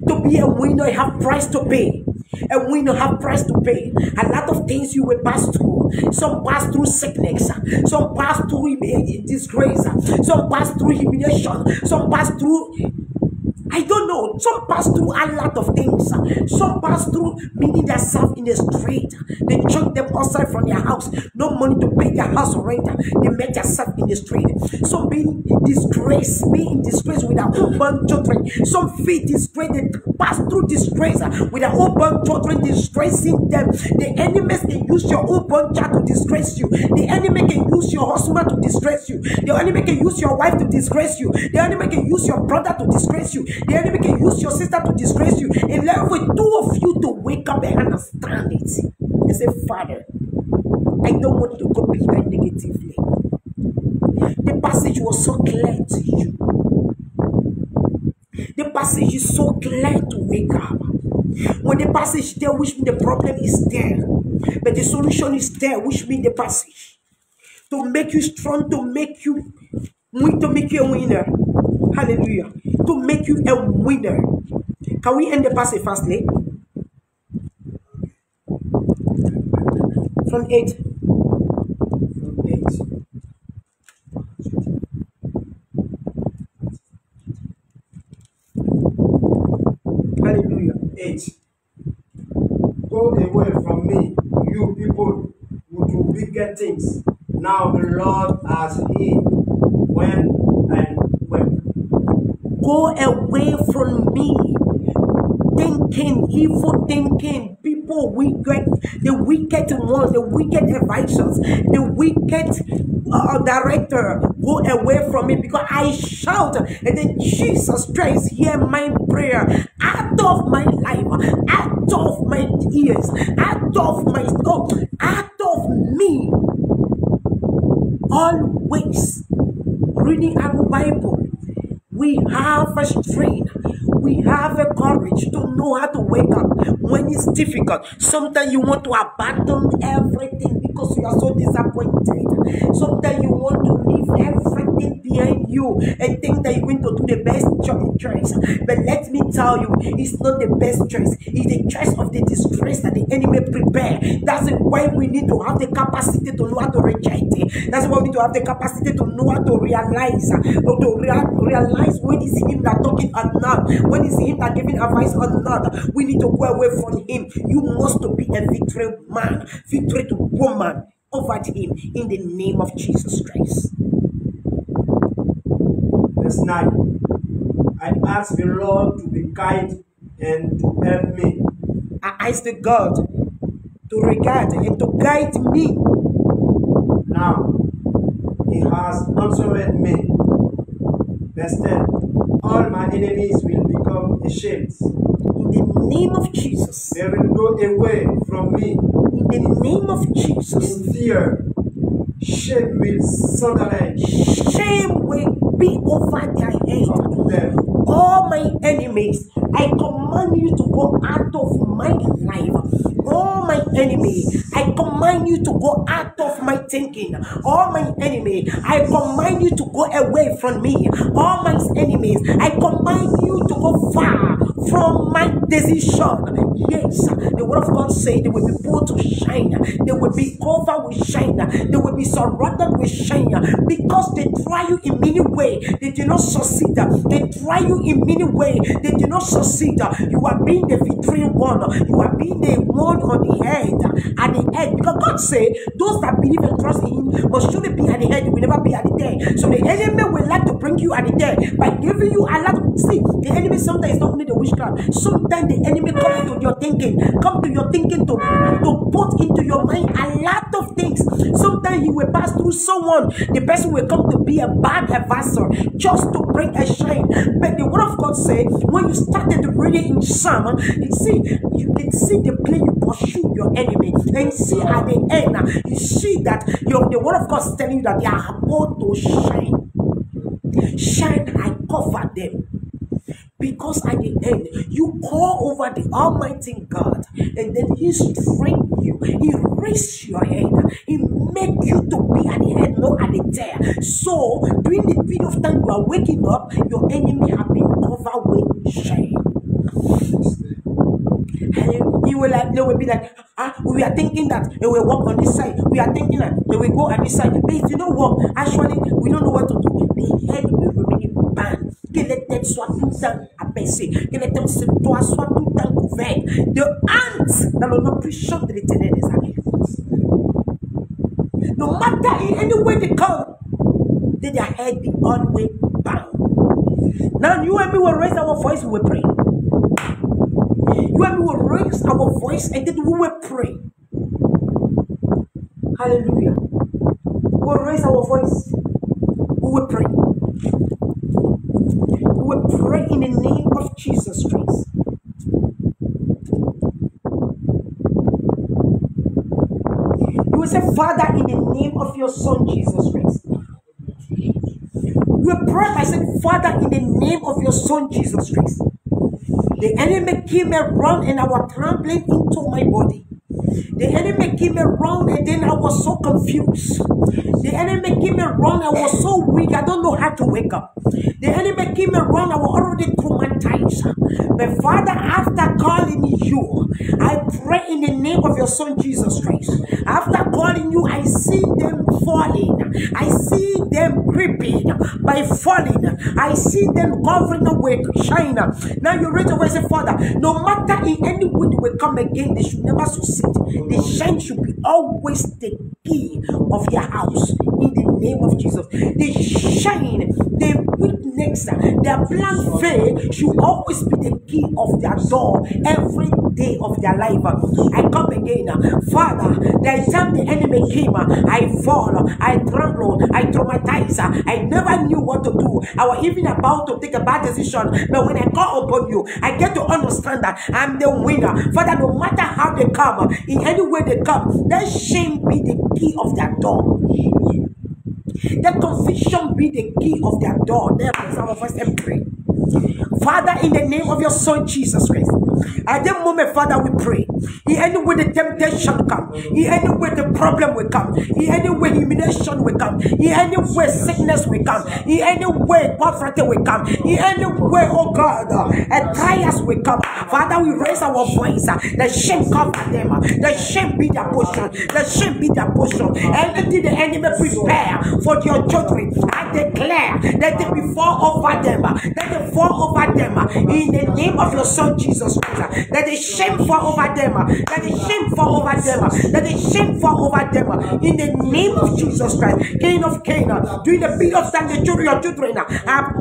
To be a winner, you have price to pay. A winner have price to pay. A lot of things you will pass through. Some pass through sickness. Some pass through disgrace. Some pass through humiliation. Some pass through, I don't know. Some pass through a lot of things. Some pass through meaning themselves in the street. They chuck them outside from their house. No money to pay their house rent. They make themselves in the street. Some being disgraced, being in disgrace with their own children. Some feel disgrace. They pass through disgrace with their own children, disgracing them. The enemies can use your own child to disgrace you. The enemy can use your husband to disgrace you. The enemy can use your wife to disgrace you. The enemy can use your brother to disgrace you. The enemy can use your sister to disgrace you. And left with two of you to wake up and understand it. And say, Father, I don't want to go behind negatively. The passage was so clear to you. The passage is so clear to wake up. When the passage there, which means the problem is there. But the solution is there, which means the passage. To make you strong, to make you a winner. Hallelujah. To make you a winner. Can we end the passage fastly? From 8. From 8. Hallelujah. 8. Go away from me, you people who do wicked things. Now the Lord has heard when and when. Go away from me. Thinking, evil thinking, people wicked, the wicked one, the wicked advisors, the wicked director, go away from me because I shout and then Jesus Christ hear my prayer out of my life, out of my ears, out of my soul, out of me. Always reading our Bible, we have a strength. We have a courage to know how to wake up when it's difficult. Sometimes you want to abandon everything because you are so disappointed. Sometimes you want to leave everything behind you and think that you're going to do the best choice. But let me tell you, it's not the best choice. It's the choice of the disgrace that the enemy prepare. That's why we need to have the capacity to know how to reject it. That's why we need to have the capacity to know how to realize, realize when it's him that talking or not. When it's him that giving advice or not, we need to go away from him. You must be a victory man, victory woman over him in the name of Jesus Christ. Verse 9. I ask the Lord to be kind and to help me. I ask the God to regard and to guide me. Now he has answered me. Verse 10. All my enemies will become ashamed. In the name of Jesus. They will go away from me. In the name of Jesus. In fear. Shame will suddenly. Shame will be over their head. To them. All my enemies, I command you to go out of my life. All my enemy, I command you to go out of my thinking. All my enemy, I command you to go away from me. All my enemies, I command you to go far from my decision. Yes, the word of God said they will be put to shine. They will be covered with shine. They will be surrounded with shine. Because they try you in many ways, they do not succeed. They try you in many ways, they do not succeed. You are being the victory one. You are being the one on the head. At the head. Because God said, those that believe and trust in Him must surely be at the head. They will never be at the tail. So the enemy will like to bring you at the tail by giving you a lot. See, the enemy sometimes is not only the witchcraft. Sometimes the enemy comes to your thinking, to put into your mind a lot of things. Sometimes he will pass through someone. The person will come to be a bad advisor just to bring a shine. But the word of God says, when you started reading in Psalm, you can see the play you pursue your enemy, and see at the end, you see that the word of God is telling you that they are about to shine. Shine, I cover them. Because at the end, you call over the Almighty God, and then He strengthens you. He raises your head. He makes you to be at the head, not at the tail. So, during the period of time you are waking up, your enemy have been covered with shame. And they will be like, we are thinking that they will walk on this side. We are thinking that they will go on this side. But if you don't walk, actually, we don't know what to do. The head will remain banned. Que les têtes soient tout le temps abaissées. Que les têtes soient tout le temps couvertes de honte dans le nom puissant de l'Éternel des armées. No matter in any way they come, let their head be always bound. Now you and me will raise our voice, we will pray. You and me will raise our voice and then we will pray. Hallelujah. We will raise our voice. We will pray. We will pray in the name of Jesus Christ. You will say, Father, in the name of your Son Jesus Christ. You will pray by saying, Father, in the name of your Son Jesus Christ. The enemy came around and I was trampling into my body. The enemy came around and then I was so confused. The enemy came around, I was so weak, I don't know how to wake up. The enemy came around, I was already traumatized. But Father, after calling you, I pray in the name of your Son Jesus Christ. After calling you, I see them falling. I see them creeping by falling. I see them covering away to shine. Now you read away, say, Father, no matter in any way they will come again, they should never succeed. The shine should be always the key of their house in the name of Jesus. The shine, the witness, their plan faith should always be the key of their door every day of their life. I come again, Father, the time the enemy came, I fall, I tremble, I traumatize, I never knew what to do. I was even about to take a bad decision, but when I call upon you, I get to understand that I'm the winner. Father, no matter how they come, in any way they come, let shame be the key of their door. Let conviction be the key of their door. Therefore, some of us and pray. Father, in the name of your Son Jesus Christ, at that moment, Father, we pray. In any way the temptation come, in any way the problem will come, in any way humiliation will come, in any way sickness will come, in any way poverty will come, in any way, oh God, trials will come. Father, we raise our voice. Let shame cover them. Let shame be their portion. Let shame be their portion. Anything the enemy prepare for your children, I declare, let it be fall over them. Let it fall over them in the name of your Son Jesus Christ. Let the shame fall over them. Let the shame fall over them. Let the shame fall over them in the name of Jesus Christ. King of Canaan, during the period of time, the children have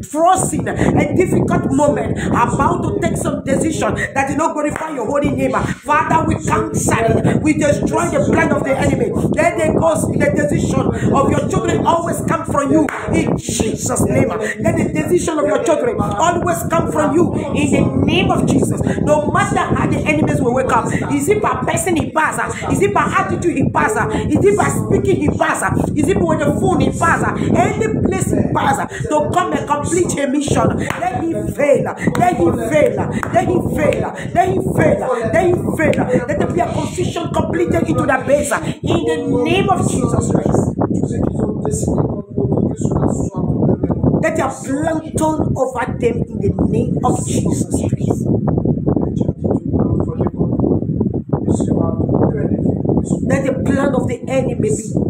frozen a difficult moment, about to take some decision that did not glorify your holy name. Father, we cancel it. We destroy the plan of the enemy. Let the cause the decision of your children always come from you in Jesus' name. Let the decision of your children always come from you in the name of Jesus. No matter how the enemies will wake up, is it by person he passes? Is it by attitude he passes? Is it by speaking he passes? Is it with the phone he passes? Any place he passes to come and complete a mission. Let him fail. Let him fail. Let him fail. Let him fail. Let him fail. Let there be a confusion completed into the base in the name of Jesus Christ. Let your plan turn over them in the name of Jesus Christ. Let the plan of the enemy be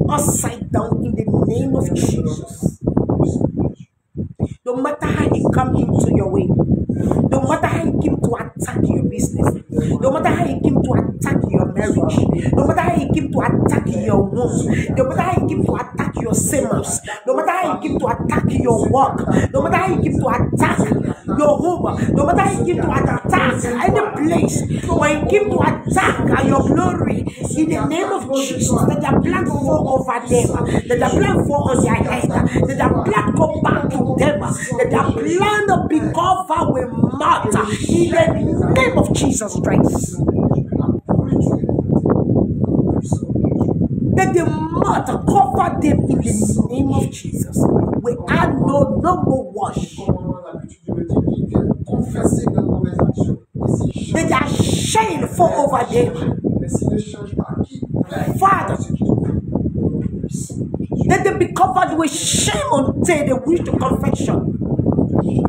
upside down in the name of Jesus. No matter how he comes into your way, no matter how he came to attack your business, no matter how he came to attack your marriage, no matter how he came to attack your womb, no matter how he came to attack your sermons, no matter how he came to attack your work, no matter how he came to attack your home, no matter how he came to attack any place, when he came to attack your glory, in the name of Jesus, let the plan fall over them, let the plan fall on their head, let the plan go back to them, let the plan be covered with mud, in the name of Jesus Christ. Let the mud cover them in the name of Jesus. We are no more wash. Let their shame fall over them. Father, let them be covered with shame until they wish to confession.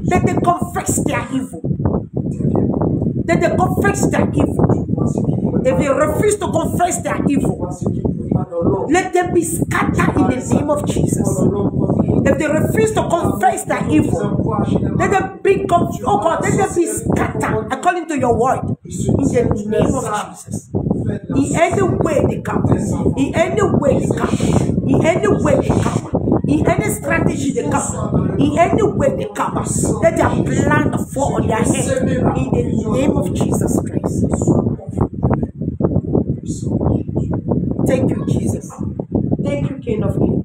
Let them confess their evil. Let them confess their evil. If they refuse to confess their evil, let them be scattered in the name of Jesus. If they refuse to confess their evil, let them be oh God, let them be scattered according to your word. In the name of Jesus. In any way they come, in any way they come, in any way they come, in any strategy they come, in any way they come, let their plan fall on their head. In the name of Jesus Christ. Thank you, Jesus. Thank you, King of Kings.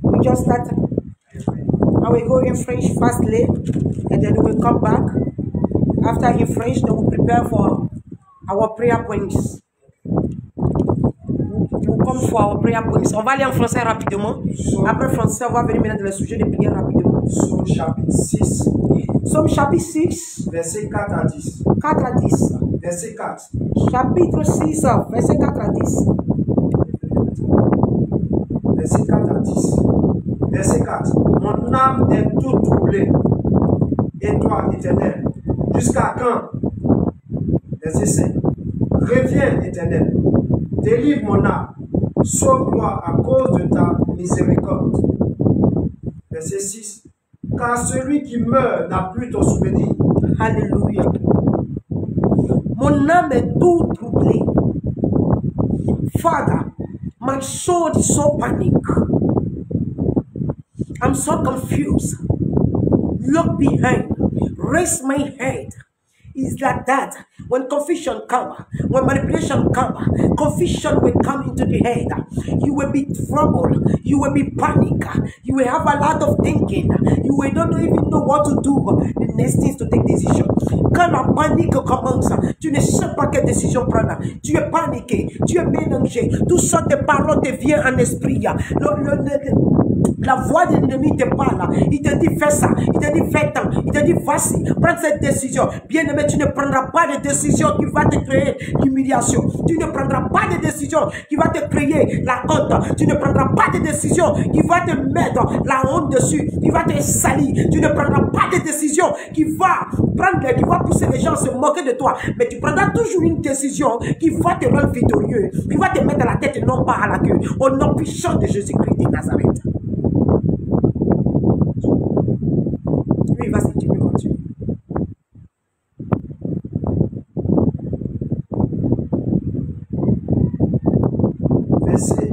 We just started. I will go in French fastly, and then we will come back. After in French, then we prepare for our prayer points. Comme pour our prayer points. On va aller en français rapidement. Après français, on va venir maintenant dans le sujet de prière rapidement. Somme chapitre 6. Somme chapitre 6. Verset 4 à 10. 4 à 10. Verset 4. Chapitre 6, verset 4 à 10. Verset 4 à 10. Verset 4. Mon âme est tout troublée. Et toi, Éternel, jusqu'à quand? Verset 5. Reviens, Éternel. Délivre mon âme. Sauve-moi à cause de ta miséricorde. Verset 6. Car celui qui meurt n'a plus ton souvenir. Alléluia. Mon âme est tout troublée. Father, my soul is so panic. I'm so confused. Look behind. Raise my head. It's like that. When confusion comes, when manipulation comes, confusion will come into the head. You will be troubled. You will be panic. You will have a lot of thinking. You will not even know what to do. The next thing is to take decision. Quand la panique commence, tu ne sais pas quelle décision prendre. Tu es paniqué, tu es mélangé. Tout ça, tes paroles te viennent en esprit. La voix de l'ennemi te parle. Il te dit fais ça. Il te dit fais tant. Il te dit voici. Prends cette décision. Bien aimé, tu ne prendras pas de décision qui va te créer l'humiliation. Tu ne prendras pas de décision qui va te créer la honte. Tu ne prendras pas de décision qui va te mettre la honte dessus. Qui va te salir. Tu ne prendras pas de décision qui va pousser les gens à se moquer de toi. Mais tu prendras toujours une décision qui va te rendre victorieux. Qui va te mettre à la tête et non pas à la queue. Au nom puissant de Jésus-Christ de Nazareth. Oui, vas-y, tu peux continuer. Verset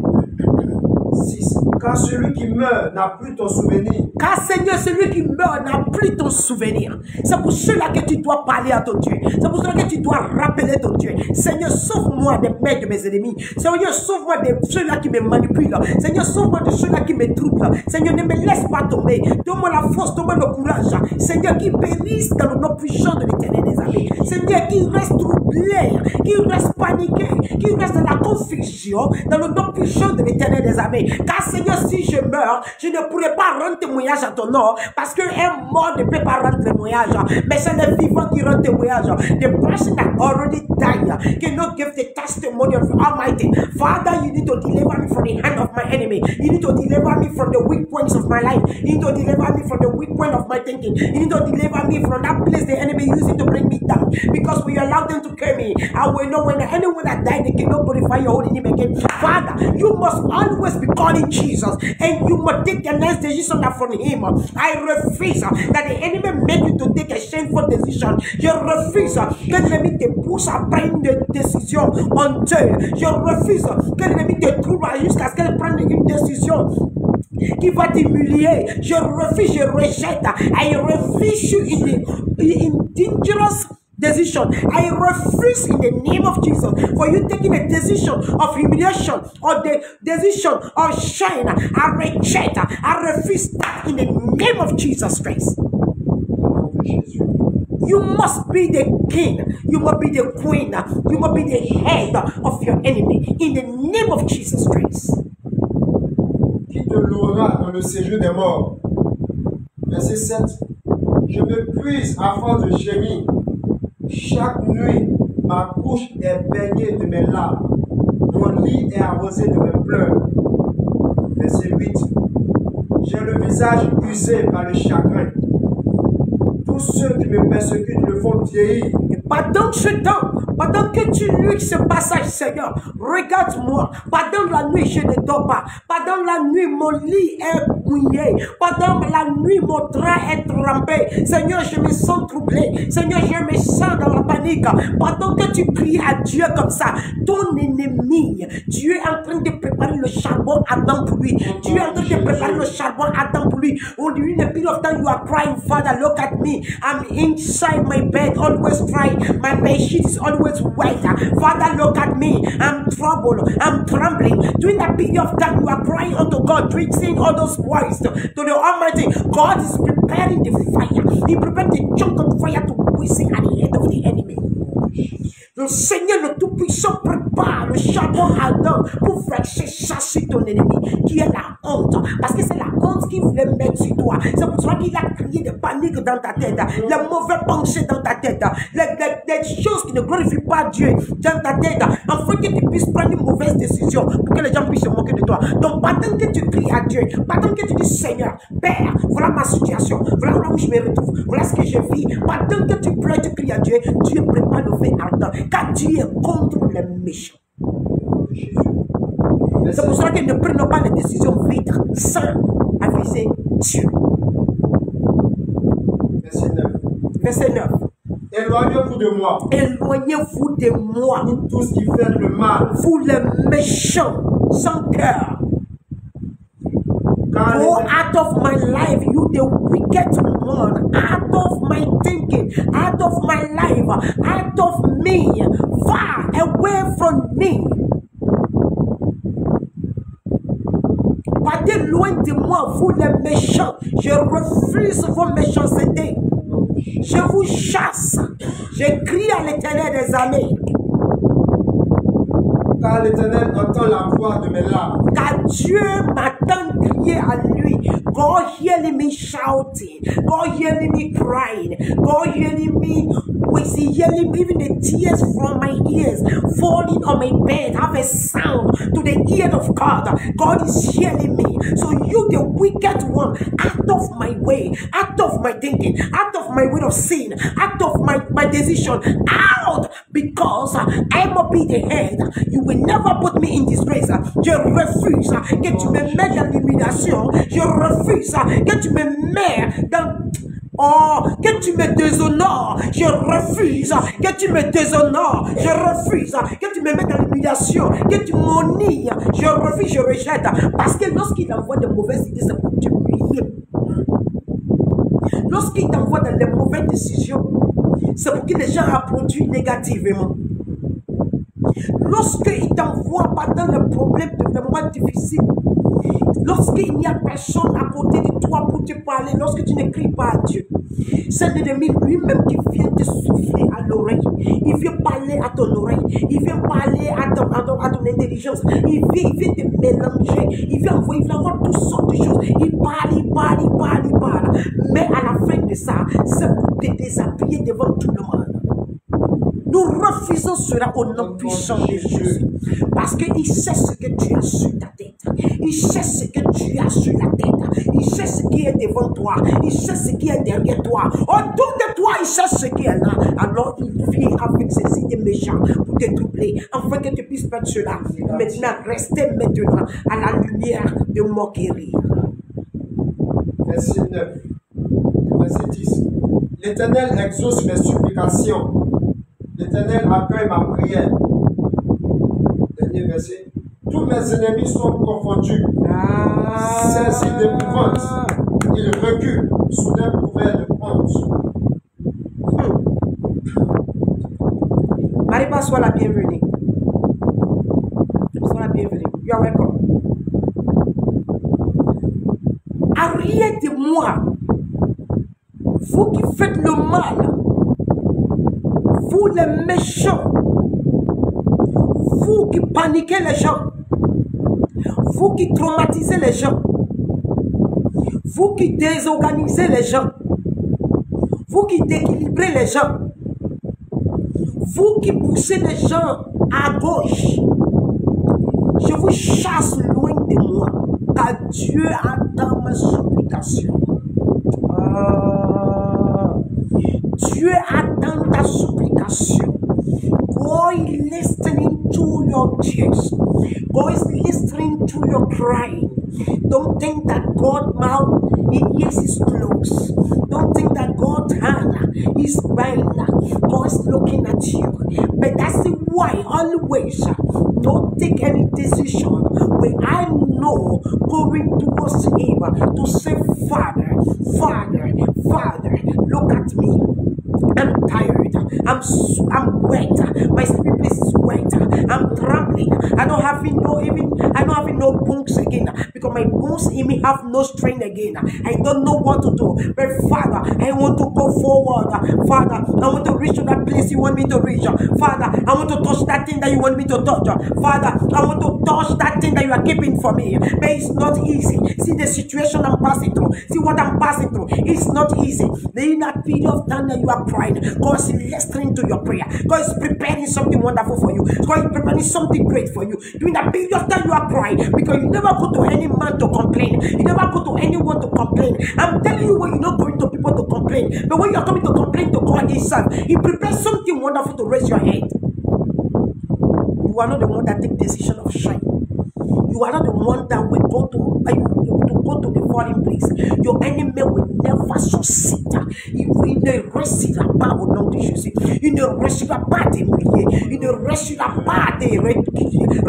6. Car celui qui meurt n'a plus ton souvenir. Car Seigneur, celui qui meurt n'a plus ton souvenir. C'est pour cela que tu dois parler à ton Dieu. C'est pour cela que tu dois rappeler ton Dieu. Seigneur, sauve-moi des mains de mes ennemis. Seigneur, sauve-moi de ceux-là qui me manipulent. Seigneur, sauve-moi de ceux-là qui me troublent. Seigneur, ne me laisse pas tomber. Donne-moi la force, donne-moi le courage. Seigneur, qui périsse dans le nom puissant de l'Éternel des armées. Seigneur, qui reste troublé, qui reste paniqué, qui reste dans la confusion dans le nom puissant de l'Éternel des armées. Car Seigneur, si je meurs, je ne pourrai pas rendre témoignage à ton nom, parce qu'un mort ne peut pas rendre témoignage, mais c'est le vivant qui rend témoignage. The person that already died cannot give the testimony of Almighty. Father, you need to deliver me from the hand of my enemy. You need to deliver me from the weak points of my life. You need to deliver me from the weak point of my thinking. You need to deliver me from that place the enemy using to bring me down. Because we allow them to kill me, I will know when anyone that died, they cannot glorify your holy name again. Father, you must always be calling Jesus, and you must take the next decision from him. I refuse that the enemy make you to take a shameful decision. Je refuse que l'ennemi te pousse à prendre une décision honteuse. Je refuse que l'ennemi te trouve jusqu'à ce qu'elle prenne une décision qui va t'humilier. Je refuse, je rejette. I refuse you in dangerous decision. I refuse in the name of Jesus for you taking a decision of humiliation or the decision of shame. I reject, I refuse that in the name of Jesus Christ. You must be the king, you must be the queen, you must be the head of your enemy in the name of Jesus Christ. Qui te louera dans le séjour des morts? Verset 7. Je me puise à force de gémir. Chaque nuit, ma couche est baignée de mes larmes. Mon lit est arrosé de mes pleurs. Verset 8. J'ai le visage usé par le chagrin. Tous ceux qui me persécutent me font vieillir. Pendant ce temps, pendant que tu lis ce passage, Seigneur, regarde-moi. Pendant la nuit, je ne dors pas. Pendant la nuit, mon lit est mouillé. Pendant la nuit, mon drap est trempé. Seigneur, je me sens troublé. Seigneur, je me sens dans la panique. Pendant que tu cries à Dieu comme ça, ton ennemi, Dieu est en train de préparer le charbon ardent pour lui. Dieu est en train de préparer le charbon ardent pour lui. During the period of time you are crying, Father, look at me. I'm inside my bed, always crying. My bed sheet is always wet. Father, look at me. I'm troubled. I'm trembling. During that period of time, you are crying unto God, saying all those words to the Almighty. God is preparing the fire. He prepared the chunk of fire to whistle at the head of the enemy. Le Seigneur le Tout-Puissant prépare le charbon ardent pour faire chasser ton ennemi, qui est la honte. Parce que c'est la honte qui voulait mettre sur toi. C'est pour ça qu'il a crié de panique dans ta tête, les mauvais pensées dans ta tête, les choses qui ne glorifient pas Dieu dans ta tête, afin que tu puisses prendre une mauvaise décision, pour que les gens puissent se moquer de toi. Donc, pendant que tu cries à Dieu, pendant que tu dis Seigneur, Père, voilà ma situation, voilà là où je me retrouve, voilà ce que je vis, pendant que tu pleures, tu cries à Dieu, Dieu prépare le feu ardent. Car Dieu est contre les méchants. C'est pour cela qu'ils ne prennent pas les décisions vides sans aviser Dieu. Verset 9. Verset 9. Éloignez-vous de moi. Éloignez-vous de moi. Vous tous qui faites le mal. Vous les méchants sans cœur. Go out of my life, you the wicked one, out of my thinking, out of my life, out of me, far away from me. Partez loin de moi, vous les méchants. Je refuse vos méchancetés. Je vous chasse. Je crie à l'Éternel des armées. Car l'Éternel entend la voix de mes larmes. Car Dieu m'entend crier à lui. God hearing me shouting. God hearing me crying. God hearing me, hearing even the tears from my ears falling on my bed have a sound to the ear of God. God is hearing me. So you, the wicked one, out of my way, out of my thinking, out of my way of sin, out of my decision, out, because I must be the head. You will never put me in disgrace. Je refuse que tu me mettes dans l'humiliation. Je refuse que tu me mets dans... Oh, que tu me déshonores. Je refuse que tu me déshonores. Je refuse que tu me mettes dans l'humiliation, que tu m'honores. Je refuse, je rejette. Parce que lorsqu'il envoie de mauvaises idées, c'est pour t'humilier. Lorsqu'il t'envoie dans les mauvaises décisions, c'est pour que les gens applaudissent négativement. Lorsqu'il t'envoie pendant le problème de moments difficiles, lorsqu'il n'y a personne à côté de toi pour te parler, lorsque tu ne cries pas à Dieu, c'est l'ennemi lui-même qui vient te souffler à l'oreille. Il vient parler à ton oreille. Il vient parler à ton intelligence. Il vient te mélanger. Il vient avoir toutes sortes de choses. Il parle. Mais à la fin de ça, c'est pour te désappuyer devant tout le monde. Nous refusons cela au nom puissant de Jésus. Parce qu'il sait ce que tu as sur ta tête. Il sait ce que tu as sur la tête. Il sait ce qui est devant toi. Il sait ce qui est derrière toi. Autour de toi, il sait ce qui est là. Alors il vient avec ses idées méchantes pour te troubler. Afin que tu puisses faire cela. Maintenant, restez maintenant à la lumière de mon guérir. Verset 9. Verset 10. L'Éternel exauce mes supplications. L'Éternel accueille ma prière. Dernier verset. Tous mes ennemis sont confondus. Saisis d'épouvante. Ils reculent sous leur couvert de honte. Mariba, sois la bienvenue. Sois la bienvenue. You are welcome. Arrêtez-moi. Vous qui faites le mal. Vous les méchants. Vous qui paniquez les gens. Vous qui traumatisez les gens. Vous qui désorganisez les gens. Vous qui déséquilibrez les gens. Vous qui poussez les gens à gauche. Je vous chasse loin de moi. Car Dieu attend ma supplication. Dieu attend ta supplication. God is listening to your tears. God is listening to your crying. Don't think that God's mouth, His ears is closed. Don't think that God's hand is blind. God is looking at you. But that's why always don't take any decision where I know going towards Him to say, Father, look at me. I'm tired. I'm wet. My spirit is wet. I'm trembling. I don't have no bones again because my bones in me have no strength again. I don't know what to do. But Father, I want to go forward. Father, I want to reach to that place you want me to reach. Father, I want to touch that thing that you want me to touch. Father, I want to touch that thing that you are keeping for me. But it's not easy. See the situation I'm passing through. See what I'm passing through. It's not easy. In that period of time that you are crying, God is listening to your prayer. God is preparing something wonderful for you. God is preparing something great for you. During that period of time you are crying, because you never go to any man to complain. You never go to anyone to complain. I'm telling you, when you're not going to people to complain, but when you're coming to complain to God Himself, He prepares something wonderful to raise your head. You are not the one that takes decision of shine. You are not the one that will go to the falling place. Your enemy will never succeed. Il ne réussira pas au nom de Jésus. Il ne réussira pas à t'humilier. Il ne réussira pas à te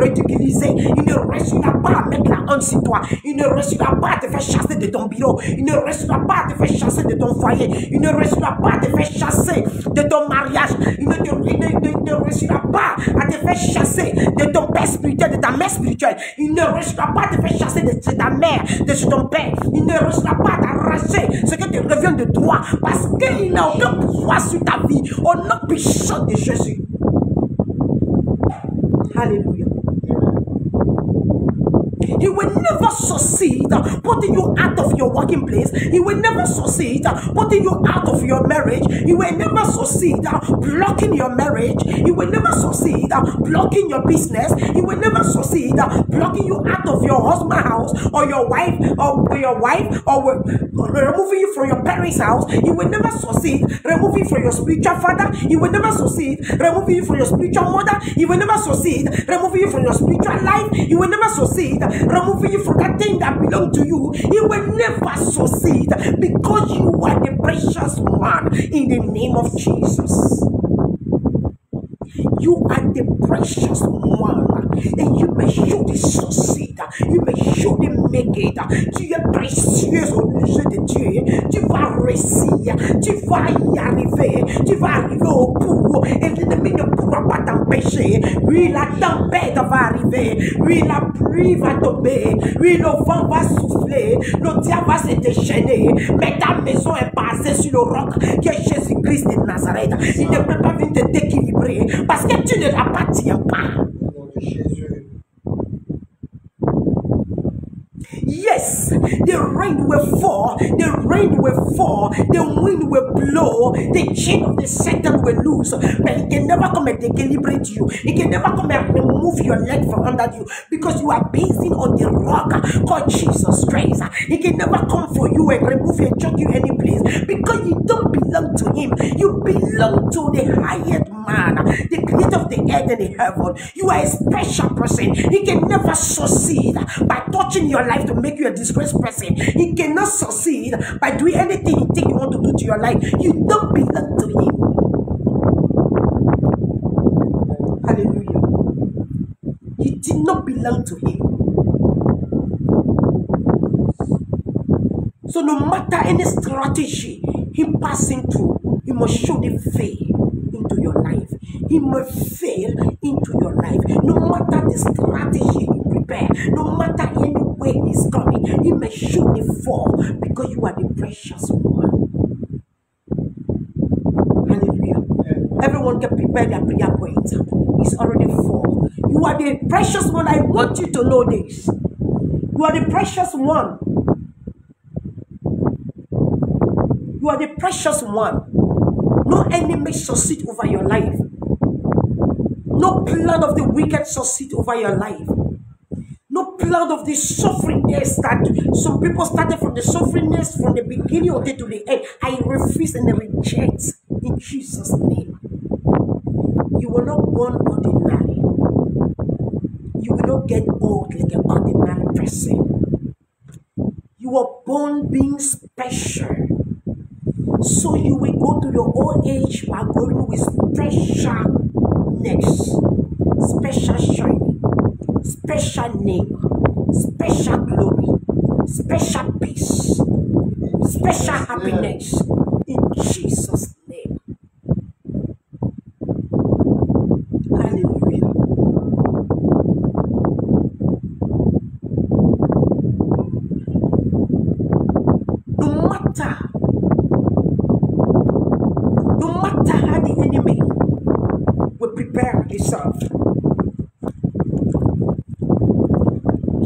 ridiculiser. Il ne réussira pas à mettre la honte sur toi. Il ne réussira pas à te faire chasser de ton bureau. Il ne réussira pas à te faire chasser de ton foyer. Il ne réussira pas à te faire chasser de ton mariage. Il ne réussira pas à te faire chasser de ton père spirituel, de ta mère spirituelle. Il ne réussira pas à te faire chasser de ta mère, de ton père. Il ne réussira pas à t'arracher ce que te revient de toi, parce qu'il n'a aucun pouvoir sur ta vie au nom puissant de Jésus. Alléluia. He will never succeed putting you out of your working place. He will never succeed putting you out of your marriage. He will never succeed blocking your marriage. He will never succeed blocking your business. He will never succeed blocking you out of your husband's house or your wife or removing you from your parents' house. He will never succeed removing you from your spiritual father. He will never succeed removing you from your spiritual mother. He will never succeed removing you from your spiritual life. He will never succeed removing you from that thing that belongs to you. He will never succeed because you are the precious one in the name of Jesus. You are the precious one and you may surely succeed. You may surely make it. Tu es précieux aux yeux de Dieu. Tu vas réussir. Tu vas y arriver. Tu vas arriver au bout. Et l'ennemi ne pourra pas t'empêcher. Oui, la tempête va arriver. Oui, la pluie va tomber. Oui, le vent va souffler. Le diable va se déchaîner. Mais ta maison est basée sur le roc qui est Jésus-Christ de Nazareth. Il ne peut pas venir te dééquilibrer parce que tu ne l'appartiens pas. Yes, the rain will fall, the rain will fall, the wind will blow, the chain of the Satan will loose, but it can never come and debilitate you. It can never come and remove your leg from under you because you are basing on the rock called Jesus Christ. He can never come for you and remove you and chuck you any place because you don't belong to him. You belong to the highest man, the creator of the earth and the heaven. You are a special person. He can never succeed by touching your life to make you a disgraced person. He cannot succeed by doing anything he think you want to do to your life. You don't belong to him. Hallelujah. You did not belong to him. So no matter any strategy him passing through, he must surely fail into your life. He must fail into your life. No matter the strategy he prepare, no matter any way he's coming, he may surely fall because you are the precious one. Hallelujah. Everyone can prepare their prayer point. It's already full. You are the precious one. I want you to know this. You are the precious one. You are the precious one. No enemy succeed over your life. No plan of the wicked succeed over your life. No plan of the sufferingness that some people started from the sufferingness from the beginning of it to the end. I refuse and I reject in Jesus' name. You will not born ordinary. You will not get old like an ordinary person. You are born being special. So you will go to your old age by going with specialness, special shining, special name, special glory, special peace, special happiness in Jesus' name. Hallelujah. No matter how the enemy will prepare himself.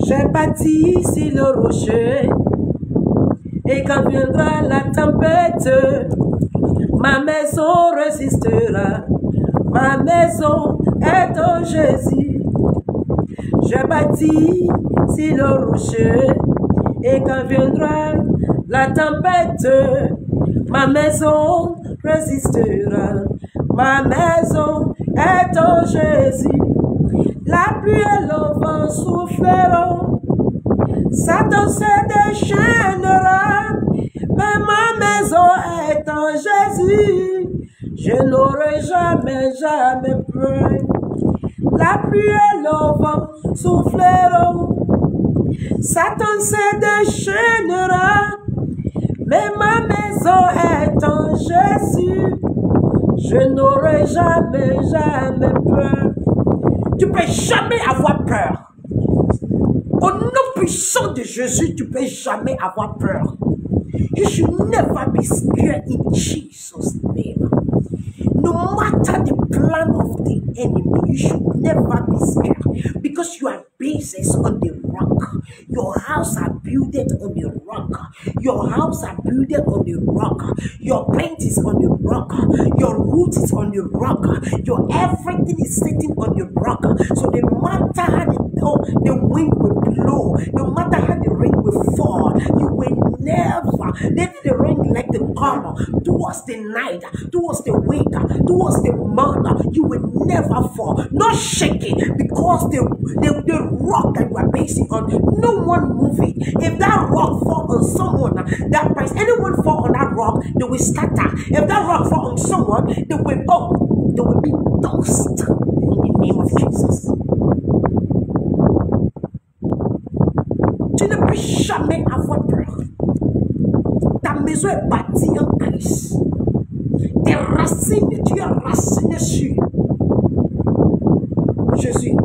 J'ai bâti sur le rocher, et quand viendra la tempête, ma maison résistera. Ma maison est en Jésus. J'ai bâti sur le rocher, et quand viendra la tempête, ma maison résistera. Ma maison est en Jésus. La pluie et le vent souffleront. Satan se déchaînera. Mais ma maison est en Jésus. Je n'aurai jamais, jamais peur. La pluie et le vent souffleront. Satan se déchaînera. Mais ma maison est en Jésus. Je n'aurai jamais, jamais peur. Tu ne peux jamais avoir peur. Au nom puissant de Jésus, tu ne peux jamais avoir peur. You should never be scared in Jesus' name. No matter the plan of the enemy, you should never be scared because you are based on the rock. Your house are built on the rock. Your house are built on the rock. Your paint is on the rock. Your root is on the rock. Your everything is sitting on the rock. So no matter how the wind will blow, no matter how the rain will fall, you will never let the rain like the come towards the night, towards the week, towards the month. You will never fall, not shaking, because the rock that you are basing on, no one move it. If that rock fall on someone, that price, anyone fall on that rock, they will scatter. If that rock fall on someone, they will be dust in the name of Jesus. maison est bâtie en Christ. Tes racines, tu es raciné sur Jésus.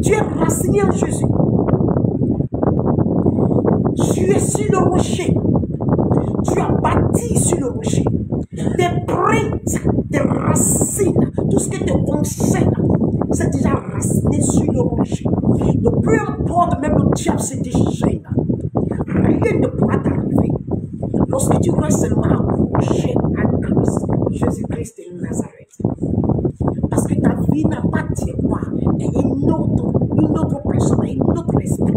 Tu es raciné en Jésus. Tu es sur le rocher. Tu as bâti sur le rocher. Tes brins, tes racines, tout ce qui te concerne, c'est déjà raciné sur le rocher. Donc peu importe, même le diable se déchaîne, rien ne pourra t'arriver. Lorsque tu restes seulement accroché à Christ, Jésus-Christ de Nazareth. Parce que ta vie n'appartient pas à une autre personne, à une autre esprit.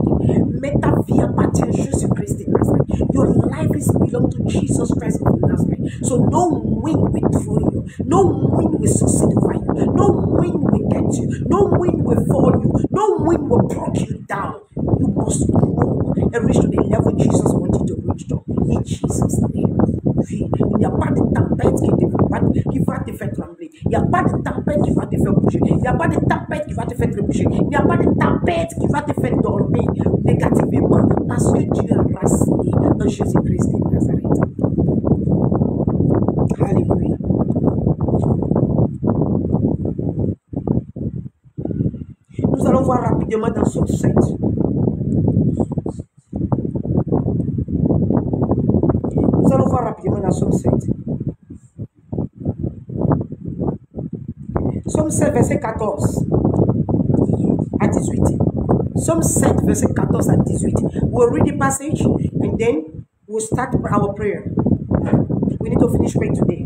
Mais ta vie appartient à Jésus-Christ de Nazareth. Your life is belong to Jesus Christ of Nazareth. So no wind will throw you. No wind will succeed over you. No wind will get you. No wind will fall you. No wind will drop you down. You must grow and reach to the level Jesus wanted to reach to. In Jesus' name. Il n'y a pas de tempête qui va te faire trembler. Il n'y a pas de tempête qui va te faire bouger. Il n'y a pas de tempête qui va te faire trébucher. Il n'y a pas de tempête qui va te faire dormir négativement parce que tu es raciné dans Jésus-Christ de Nazareth. Alléluia. Nous allons voir rapidement dans Somme 7. Nous allons voir rapidement dans Somme 7. Somme 7, verset 14 à 18. Somme 7, verset 14 à 18. We'll read the passage and then we'll start our prayer. We need to finish praying today.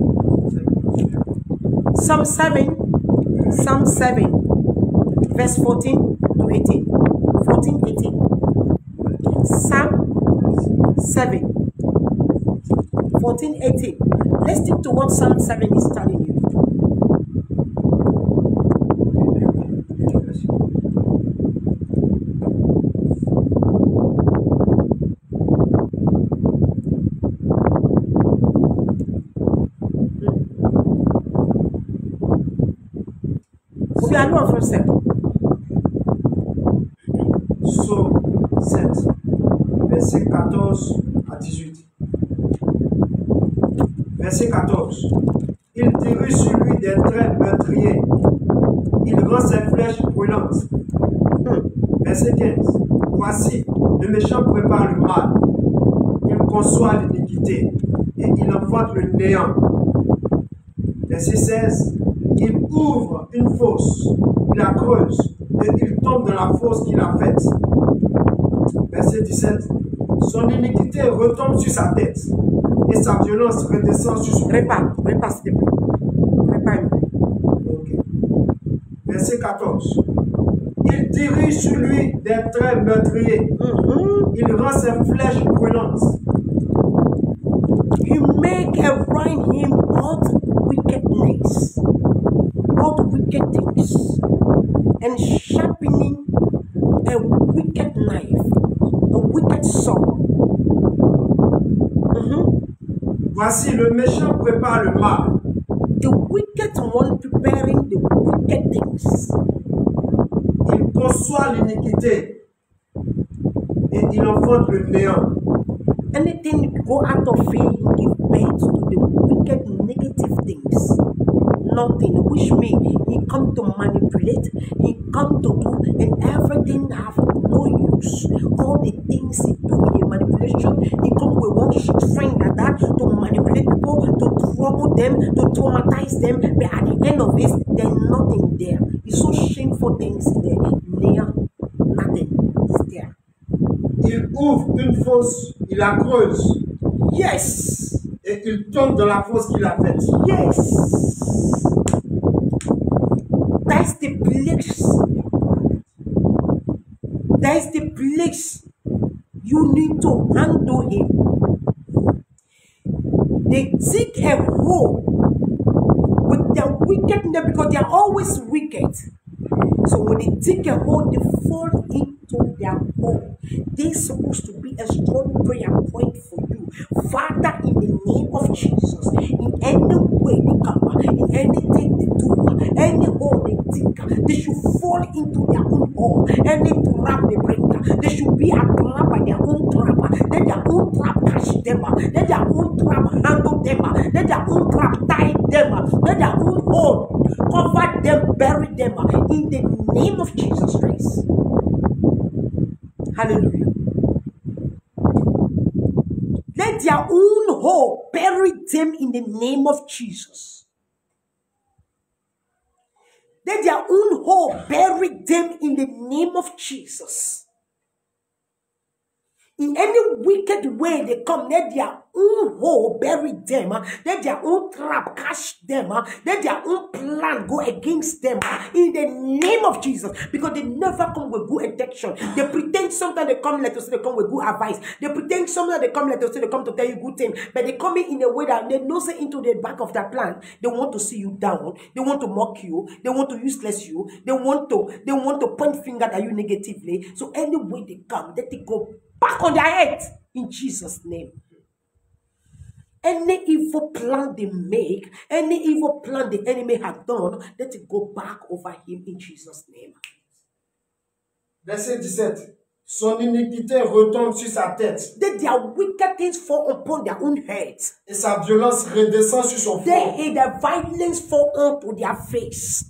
Psalm 7, verse 14 to 18. 14, 18. Psalm 7, 14, 18. Listen to what Psalm 7 is telling you. Oui, allons en français. Psaume 7, verset 14 à 18. Verset 14. Il dirige sur lui des traits meurtriers. Il rend ses flèches brûlantes. Verset 15. Voici, le méchant prépare le mal. Il conçoit l'iniquité et il enfante le néant. Verset 16. Il ouvre une fosse, il la creuse et il tombe dans la fosse qu'il a faite. Verset 17. Son iniquité retombe sur sa tête et sa violence redescend sur son corps. Répare, s'il te plaît. Répare. Okay. Verset 14. Il dirige sur lui des traits meurtriers. Il rend ses flèches brûlantes. You make around him all wickedness, all wicked things, and sharpening a wicked knife, a wicked sword. Voici, le méchant prépare le mal. The wicked one preparing the wicked things. Il conçoit l'iniquité et il enfante le néant. Anything go out of faith, give birth to the wicked negative things. Nothing, which means he come to manipulate, he come to do, and everything have no use. All the things he do in the manipulation, he come with one strength like that to manipulate people, to trouble them, to traumatize them, but at the end of it, there's nothing there. It's so shameful things there. Near nothing is there. Il ouvre une fosse, il la creuse. Yes. Et il tombe dans la fosse qu'il a faite. Yes. That's the place. That's the place you need to handle him. They dig a hole with their wickedness because they are always wicked. So when they dig a hole, they fall into their hole. They're supposed to be a strong prayer point for you. Father, in the name of Jesus, in any way they come, in anything they do, any hole they dig, they should fall into their own hole. Any trap they bring, they should be a trap by their own own trap. Let their own trap catch them. Let their own trap handle them. Let their own trap tie them. Let their own hold cover them, bury them in the name of Jesus Christ. Hallelujah. Let their own hope bury them in the name of Jesus. Let their own hope bury them in the name of Jesus. In any wicked way they come, let their own hole bury them. Let their own trap catch them. Let their own plan go against them. In the name of Jesus. Because they never come with good intention. They pretend sometimes they come let us say they come with good advice. They pretend sometimes they come let us say they come to tell you good things. But they come in a way that they nose it into the back of their plan. They want to see you down. They want to mock you. They want to useless you. They want to point finger at you negatively. So any way they come, let it go back on their head in Jesus' name. Any evil plan they make, any evil plan the enemy has done, let it go back over him in Jesus' name. Verset 17. Son iniquité retombe sur sa tête. Let their wicked things fall upon their own heads. Et sa violence redescend sur son front. Let their violence fall onto their face.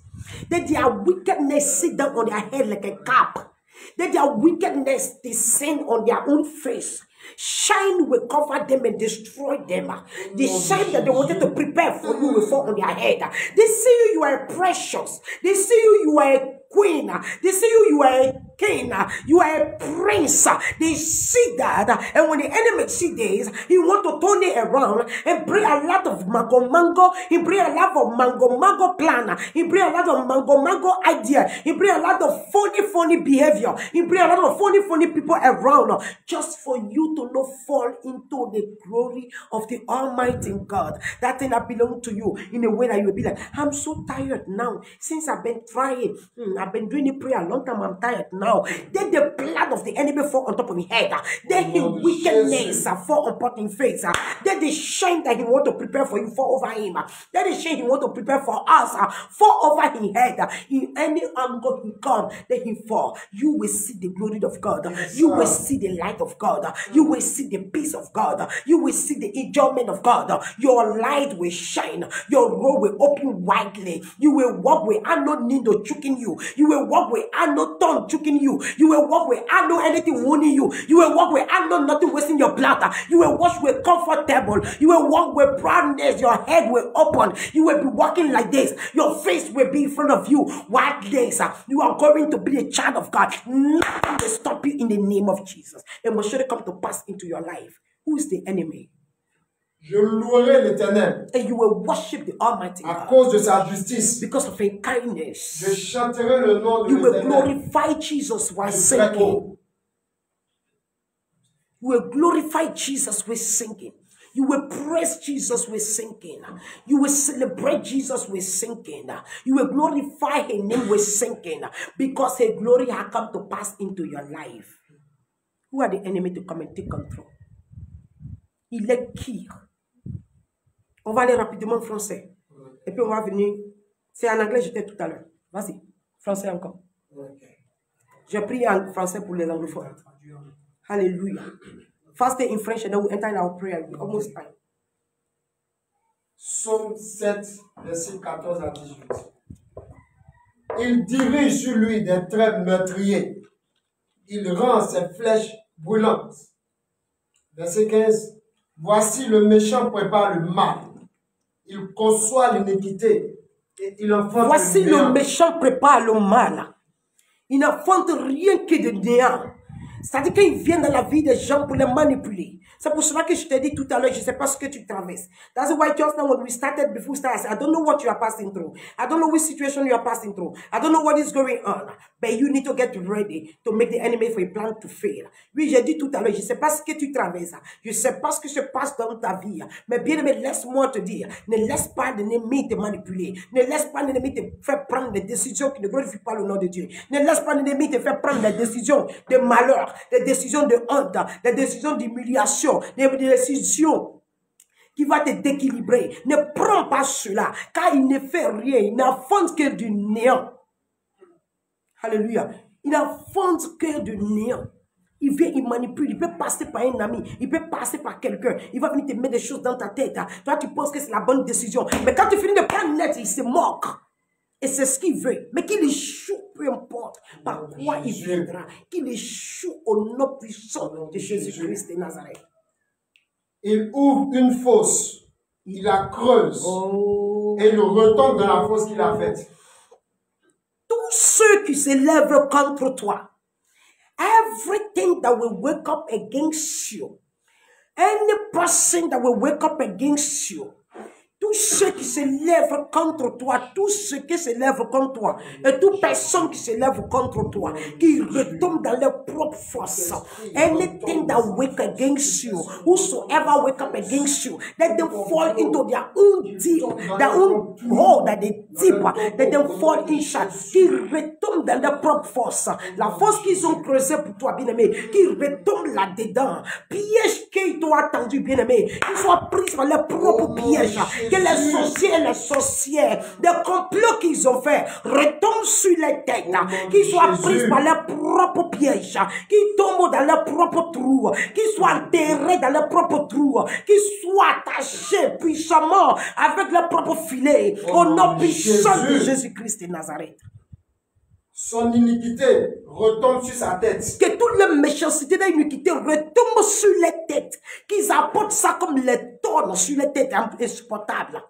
Let their wickedness sit down on their head like a cap. Let their wickedness descend on their own face. Shine will cover them and destroy them. The shine that they wanted to prepare for you will fall on their head. They see you are precious. They see you are a queen. They see you are a king. You are a prince. They see that. And when the enemy see this, he want to turn it around and bring a lot of mango. He bring a lot of mango plan. He bring a lot of mango idea. He bring a lot of funny behavior. He bring a lot of funny people around just for you to not fall into the glory of the Almighty God. That thing that belongs to you in a way that you will be like, I'm so tired now. Since I've been trying, I've been doing the prayer a long time, I'm tired now. Then the blood of the enemy fall on top of his head. Then his wickedness fall upon his face. Then the shame that he want to prepare for you fall over him. Then the shame he want to prepare for us fall over his head. In any angle he come, then he fall. You will see the glory of God. You will see the light of God. You will see the peace of God. You will see the enjoyment of God. Your light will shine. Your road will open widely. You will walk with no need of choking you. You will walk with no tongue choking you. You will walk with no anything wounding you. You will walk with no nothing wasting your blood. You will walk with comfortable. You will walk with proudness. Your head will open. You will be walking like this. Your face will be in front of you. White days. You are going to be a child of God. Nothing will stop you in the name of Jesus. It must surely come to pass into your life. Who is the enemy? Je louerai l'Éternel. And you will worship the Almighty God. À cause de sa justice. Because of his kindness. Je chanterai le nom de You will l'Éternel. glorify Jesus while singing. You will glorify Jesus with singing. You will praise Jesus with singing. You will celebrate Jesus with singing. You will glorify his name with singing. Because his glory has come to pass into your life. Who are the enemy to come and take control? Il est qui? On va aller rapidement en français. Et puis on va venir. C'est en anglais, j'étais tout à l'heure. Vas-y. Français encore. J'ai pris en français pour les anglophones. Hallelujah. First day in French and then we enter in our prayer. We're almost time. Psaume 7, verset 14 à 18. Il dirige sur lui des traits meurtriers. Il rend ses flèches brûlantes. Verset 15. Voici le méchant prépare le mal. Il conçoit l'iniquité et il enfante Voici le néant. le méchant prépare le mal. Il n'enfante rien que de néant. C'est-à-dire qu'il vient dans la vie des gens pour les manipuler. C'est pour cela que je t'ai dit tout à l'heure, je ne sais pas ce que tu traverses. That's why just now when we started, before we started, I don't know what you are passing through. I don't know which situation you are passing through. I don't know what is going on. But you need to get ready to make the enemy for a plan to fail. Oui, j'ai dit tout à l'heure, je ne sais pas ce que tu traverses. Je ne sais pas ce que se passe dans ta vie. Mais bien aimé, laisse-moi te dire, ne laisse pas l'ennemi te manipuler. Ne laisse pas l'ennemi te faire prendre des décisions qui ne glorifient pas le nom de Dieu. Ne laisse pas l'ennemi te faire prendre des décisions de malheur, des décisions de honte, des décisions d'humiliation, des décisions qui va te dééquilibrer. Ne prends pas cela, car il ne fait rien. Il n'enfonce que du néant. Alléluia. Il n'enfonce que du néant. Il vient, il manipule, il peut passer par un ami, il peut passer par quelqu'un, il va venir te mettre des choses dans ta tête. Toi, tu penses que c'est la bonne décision. Mais quand tu finis de prendre net, il se moque. Et c'est ce qu'il veut. Mais qu'il échoue, peu importe par quoi il viendra. Qu'il échoue au nom puissant de Jésus-Christ de Nazareth. Il ouvre une fosse, il la creuse et il retombe dans la fosse qu'il a faite. Tous ceux qui se lèvent contre toi, everything that will wake up against you, any person that will wake up against you, tous ceux qui se lèvent contre toi, tous ceux qui se lèvent contre toi, et toute personne qui se lève contre toi, qui retombe dans leur propre force. Anything that wake against you, whosoever wake up against you, let them fall into their own deep, their own hole that they deep, let them fall inside, qui retombe dans leur propre force. La force qu'ils ont creusée pour toi, bien-aimé, qui retombe là-dedans. Piège qu'ils t'ont attendu, bien-aimé, qu'ils soient pris par leur propre piège. Que les sorciers et les sorcières, des complots qu'ils ont fait, retombent sur les têtes, qu'ils soient pris par leurs propres pièges, qu'ils tombent dans leurs propres trous, qu'ils soient enterrés dans leurs propres trous, qu'ils soient attachés puissamment avec leurs propres filets, au nom puissant de Jésus-Christ de Nazareth. Son iniquité retombe sur sa tête. Que toute la méchanceté et l'iniquité retombe sur les têtes. Qu'ils apportent ça comme les tonnes sur les têtes insupportables.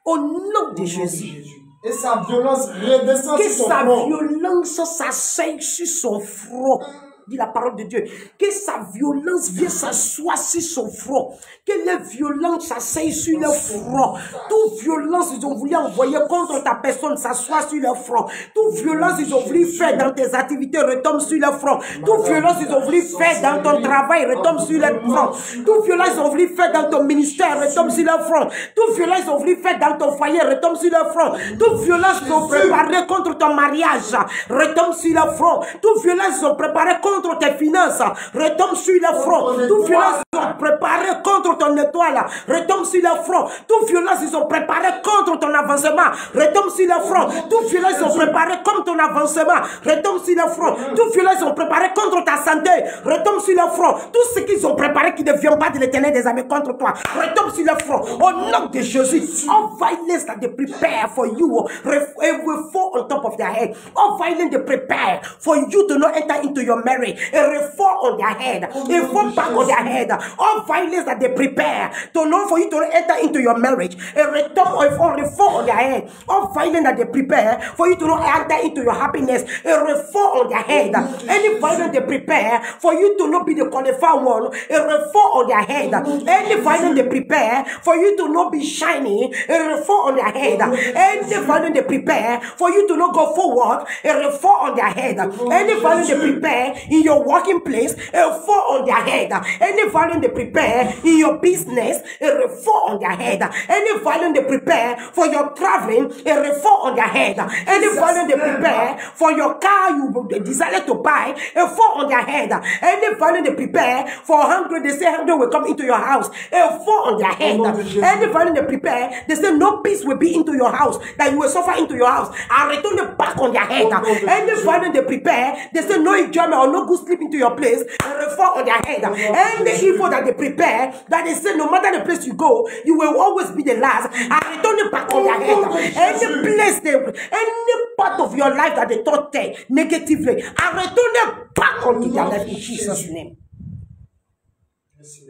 Au nom de Jésus. Et sa violence redescend sur son front. Que sa violence s'asseye sur son front. Dit la parole de Dieu. Que sa violence vienne s'asseoir sur son front. Que les violences s'asseyent sur le front. Toute violence ils ont voulu envoyer contre ta personne s'asseoir sur le front. Toute violence ils ont voulu faire dans tes activités retombe sur le front. Toute violence ils ont voulu faire dans ton travail retombe sur le front. Toute violence ils ont voulu faire dans ton ministère retombe sur le front. Toute violence ils ont voulu faire dans ton foyer retombe sur le front. Toute violence ils ont préparé contre ton mariage retombe sur le front. Toute violence ils ont préparé contre tes finances, retombe sur le front. Toute violence ils ont préparé contre ton étoile, retombe sur le front. Toute violence ils ont préparé contre ton avancement, retombe sur le front. Toute violence ils ont préparé contre ton avancement, retombe sur le front. Toute violence ils ont préparé contre ta santé, retombe sur le front. Tout ce qu'ils ont préparé qui ne vient pas de l'Éternel des armées contre toi, retombe sur le front. Au nom de Jésus, all violence that they prepare for you will fall on top of their head. All violence they prepare for you to not enter into your marriage. A fall on their head, a fall back on their head. All violence that they prepare to know for you to enter into your marriage, a return or a fall on their head. All violence that they prepare for you to not enter into your happiness, a fall on their head. Any violence they prepare for you to not be the qualified one, a fall on their head. Any violence they prepare for you to not be shiny, a fall on their head. Any violence they prepare for you to not go forward, a fall on their head. Any violence they prepare in your working place, a fall on their head. Any violence they prepare in your business, a fall on their head. Any violence they prepare for your traveling, a fall on their head. Any violence they prepare for your car you desire to buy, a fall on their head. Any violence they prepare for hunger, they say hunger will come into your house, a fall on their head. Any violence they prepare, they say no peace will be into your house, that you will suffer into your house, and return it back on their head. Any violence they prepare, they say no enjoyment or no good sleep into your place, and fall on their head. And the evil that they prepare, that they say no matter the place you go, you will always be the last, and return it back on their head. Any place any part of your life that they thought negatively, and return it back onto their life in Jesus' name.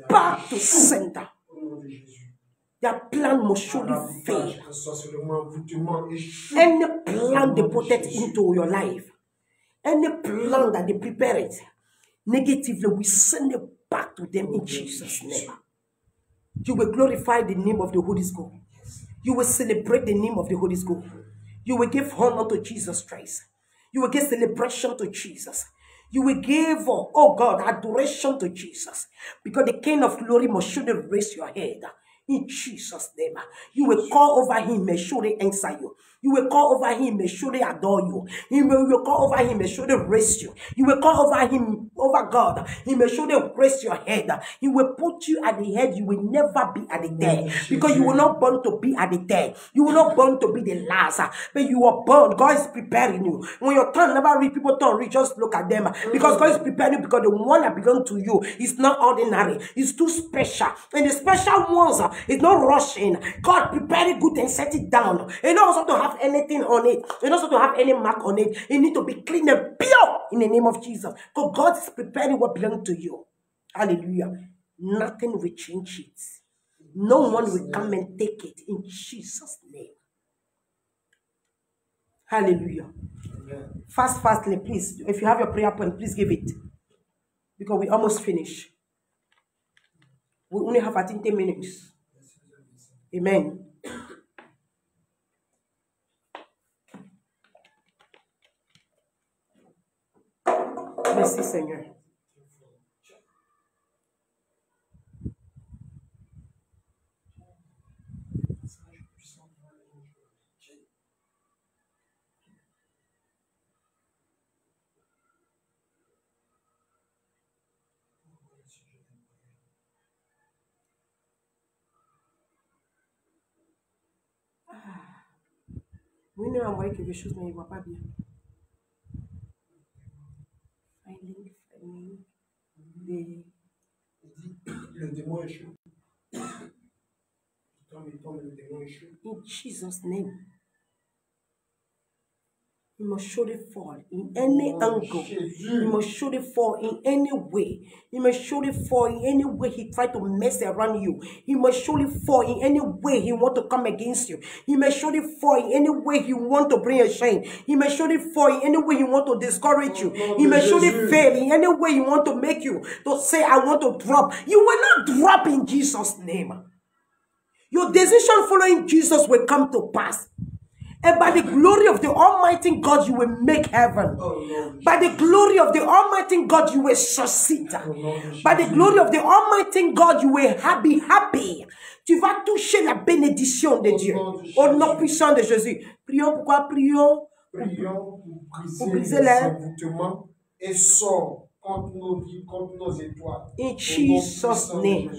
Back to center. Their plan must surely fail. Any plan they protect into your life, any plan that they prepare it negatively, we send it back to them in Jesus' name. You will glorify the name of the Holy Ghost. You will celebrate the name of the Holy Ghost. You will give honor to Jesus Christ. You will give celebration to Jesus. You will give, oh God, adoration to Jesus. Because the King of glory must surely raise your head. In Jesus' name. You will call over him and surely answer you. You will call over him, may surely adore you. You will call over him, may surely raise you. You will call over him, over God. He may surely raise your head. He will put you at the head. You will never be at the tail. Because you were not born to be at the tail. You were not born to be the last. But you were born. God is preparing you. When your turn never reach, people turn reach, just look at them. Because God is preparing you, because the one that belongs to you is not ordinary. It's too special. And the special ones is not rushing. God prepared it good and set it down. You don't also to have anything on it. You don't also to have any mark on it. You need to be clean and pure in the name of Jesus. Because God is preparing what belongs to you. Hallelujah. Nothing will change it. No one will come and take it in Jesus' name. Hallelujah. Amen. Fastly, please. If you have your prayer point, please give it. Because we almost finished. We only have 10 minutes. Amen. Merci, Seigneur. Oui, nous envoyé quelque chose, mais il ne voit pas bien. Le démon est chaud. Il tombe, le démon est chaud. In Jesus' name. You must surely fall in any angle. You must surely fall in any way. You must surely fall in any way he tried to mess around you. He must surely fall in any way he want to come against you. He must surely fall in any way he want to bring a shame. He must surely fall in any way he want to discourage you. He must surely fail in any way he want to make you to say, I want to drop. You will not drop in Jesus' name. Your decision following Jesus will come to pass. And by the glory of the Almighty God, you will make heaven. By the glory of the Almighty God, you will succeed. By the glory of the Almighty God, you will be happy. Tu vas toucher la bénédiction de Dieu. Au nom puissant de Jésus. Prions, pourquoi prions? Prions pour briser les envoûtements et sort contre nos vies, contre nos étoiles. In Jesus' name.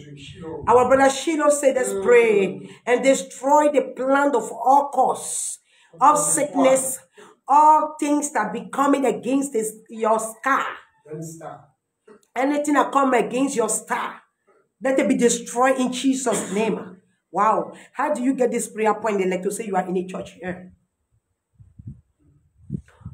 Our brother Shiloh said, let's pray and destroy the plan of all cause. Of sickness, all things that be coming against your star. Anything that come against your star, let it be destroyed in Jesus' name. Wow. How do you get this prayer point? They like to say you are in a church here.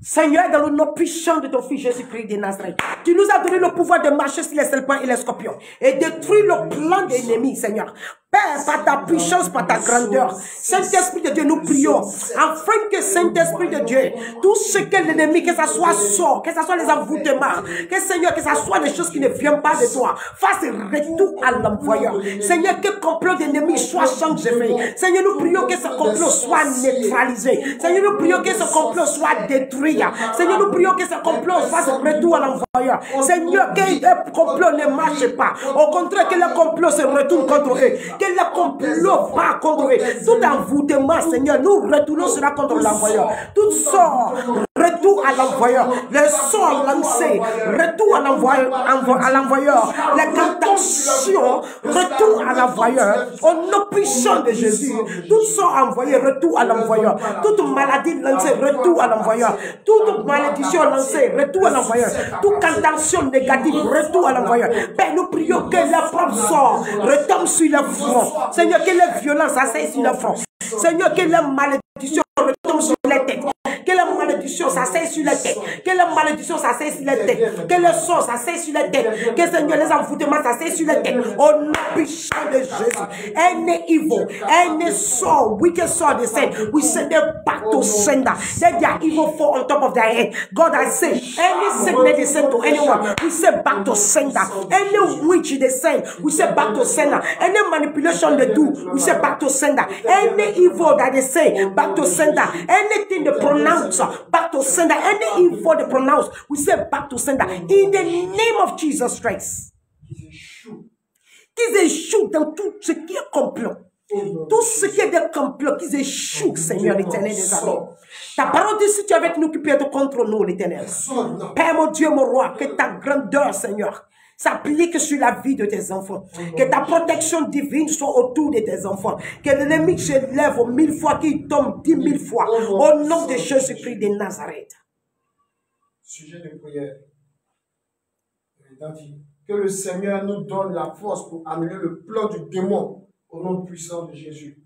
Seigneur, dans le nom puissant de ton Fils Jésus-Christ de Nazareth, tu nous as donné le pouvoir de marcher sur les serpents et les scorpions et détruire le plan de l'ennemi, Seigneur. Père, par ta puissance, par ta grandeur, Saint-Esprit de Dieu, nous prions, afin que Saint-Esprit de Dieu, tout ce que l'ennemi, que ça soit sort, que ça soit les envoûtements, que Seigneur, que ça soit les choses qui ne viennent pas de toi, fasse retour à l'envoyeur. Seigneur, que complot d'ennemi soit changé. Seigneur, nous prions que ce complot soit neutralisé. Seigneur, nous prions que ce complot soit détruit. Seigneur, nous prions que ce complot fasse retour à l'envoyeur. Seigneur, que le complot ne marche pas. Au contraire, que le complot se retourne contre eux. Que le complot va contre eux. Tout envoûtement, Seigneur, nous retournons cela contre l'envoyeur. Tout sort, retour à l'envoyeur. Le sort lancé, retour à l'envoyeur. Les cantations, retour à l'envoyeur. Au nom puissant de Jésus, tout sort envoyé, retour à l'envoyeur. Toute maladie lancée, retour à l'envoyeur. Toute malédiction lancée, retour à l'envoyeur. Toute cantation négative, retour à l'envoyeur. Père, nous prions que la propre sort retombe sur le front. Seigneur, que les violences s'asseyent sur le front. Seigneur, que la malédiction retombe sur les têtes. Que la malédiction s'asseye sur les têtes. Que la malédiction s'asseye sur les têtes. Que le sort s'asseye sur les têtes. Que Seigneur, les envoûtements s'asseyent sur les têtes. Au nom puissant de Jésus. Any evil, any soul, wicked soul, they say, we send them back to sender. Let their evil fall on top of their head. God, I say, any sickness they send to anyone, we send back to sender. Any witch they send, we send back to sender. Any manipulation they do, we send back to sender. Any evil that they say, back to sender. Anything they pronounce, back to sender. Any evil they pronounce, we say back to sender. In the name of Jesus Christ. Qu'ils échouent dans tout ce qui est complot. Tout ce qui est des complots, qu'ils échouent, Seigneur l'Éternel des armées. Ta parole dit, si tu es avec nous, qui peut être contre nous, l'Éternel. Père mon Dieu, mon roi, que ta grandeur, Seigneur, s'applique sur la vie de tes enfants. Que ta protection divine soit autour de tes enfants. Que l'ennemi se lève 1000 fois, qu'il tombe 10 000 fois. Au nom de Jésus-Christ de Nazareth. Sujet de prière. David, que le Seigneur nous donne la force pour annuler le plan du démon au nom puissant de Jésus.